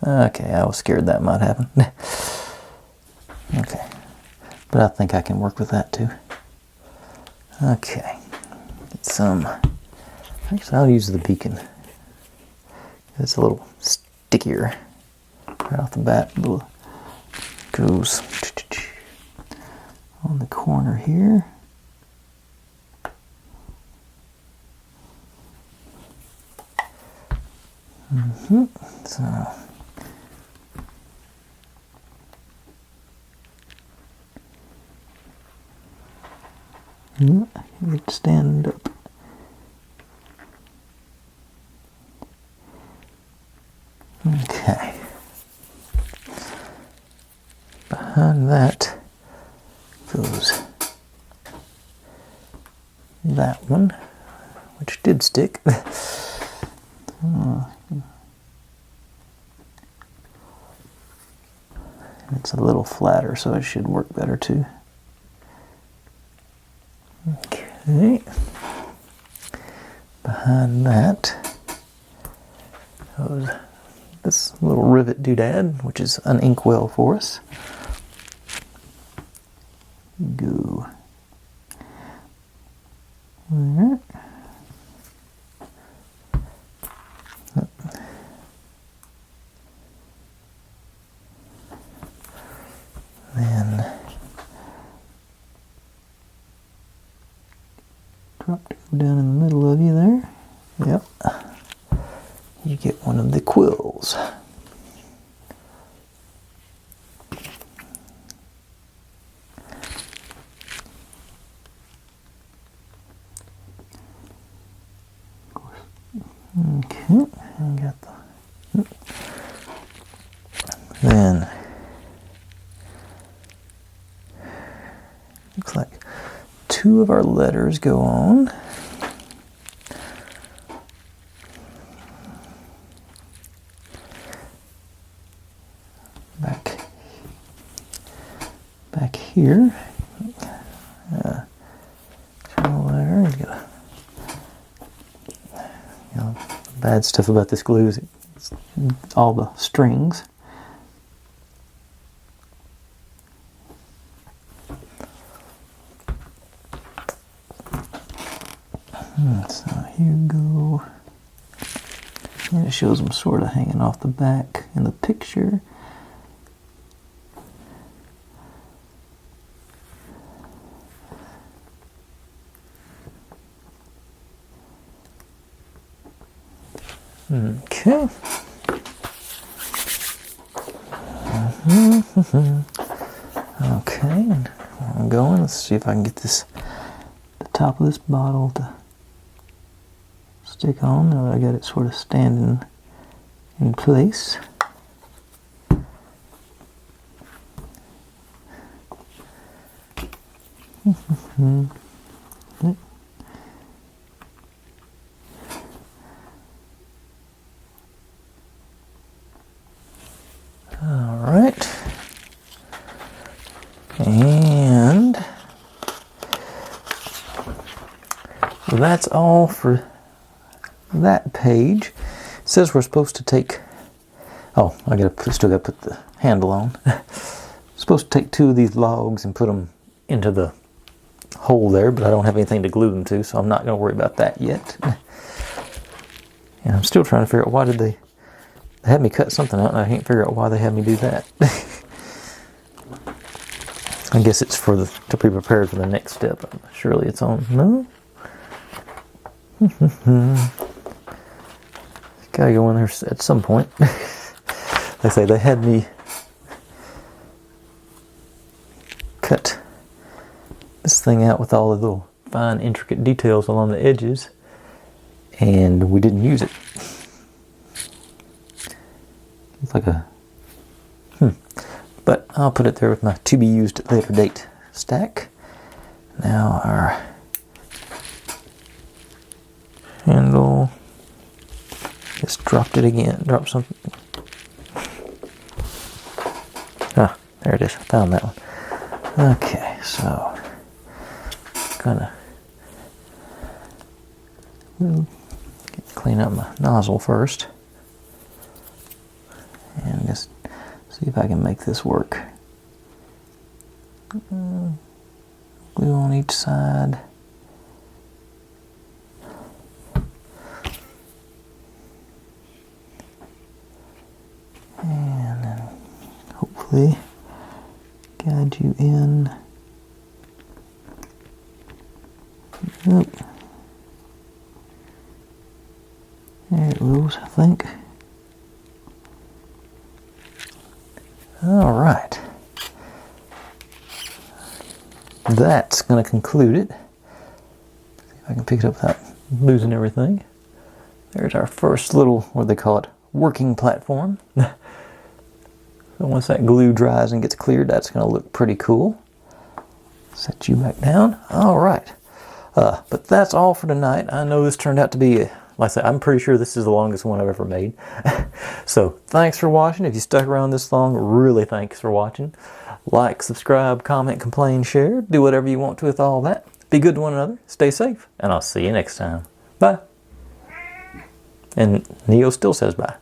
Okay, I was scared that might happen. Okay. But I think I can work with that too. Okay. Get some. Actually, I'll use the beacon. It's a little stickier. Right off the bat, goes on the corner here. So. You get to stand up. Okay. Behind that goes that one, which did stick. It's a little flatter, so it should work better too. Okay. Behind that goes this little rivet doodad, which is an inkwell for us. Go there. Then drop down in the middle of you there. Yep. You get one of the quills. Okay, I got the. Then looks like two of our letters go on. Back here. There. You got bad stuff about this glue is it's all the strings. So here you go. And it shows them sort of hanging off the back in the picture. Okay. Okay, and where I'm going, let's see if I can get the top of this bottle to stick on. Now I got it sort of standing in place. All right, and that's all for that page. It says we're supposed to take. Oh, still gotta put the handle on. Supposed to take two of these logs and put them into the hole there, but I don't have anything to glue them to, so I'm not going to worry about that yet. And I'm still trying to figure out why did they had me cut something out, and I can't figure out why they had me do that. I guess it's to be prepared for the next step. Surely it's on. No? Gotta go in there at some point. They say they had me cut this thing out with all the little fine, intricate details along the edges, and we didn't use it. It's like a but I'll put it there with my to be used at later date stack. Now our handle, just dropped it again, dropped something. Ah, there it is, I found that one. Okay, so gonna clean up my nozzle first and just see if I can make this work. Glue on each side. And then hopefully guide you in. Nope. There it goes, I think. All right. That's going to conclude it. See if I can pick it up without losing everything. There's our first little, what do they call it, working platform. So once that glue dries and gets cleared, that's going to look pretty cool. Set you back down. All right. But that's all for tonight. I know this turned out to be, like I said, I'm pretty sure this is the longest one I've ever made. So thanks for watching. If you stuck around this long, really thanks for watching. Like, subscribe, comment, complain, share. Do whatever you want to with all that. Be good to one another. Stay safe. And I'll see you next time. Bye. And Neo still says bye.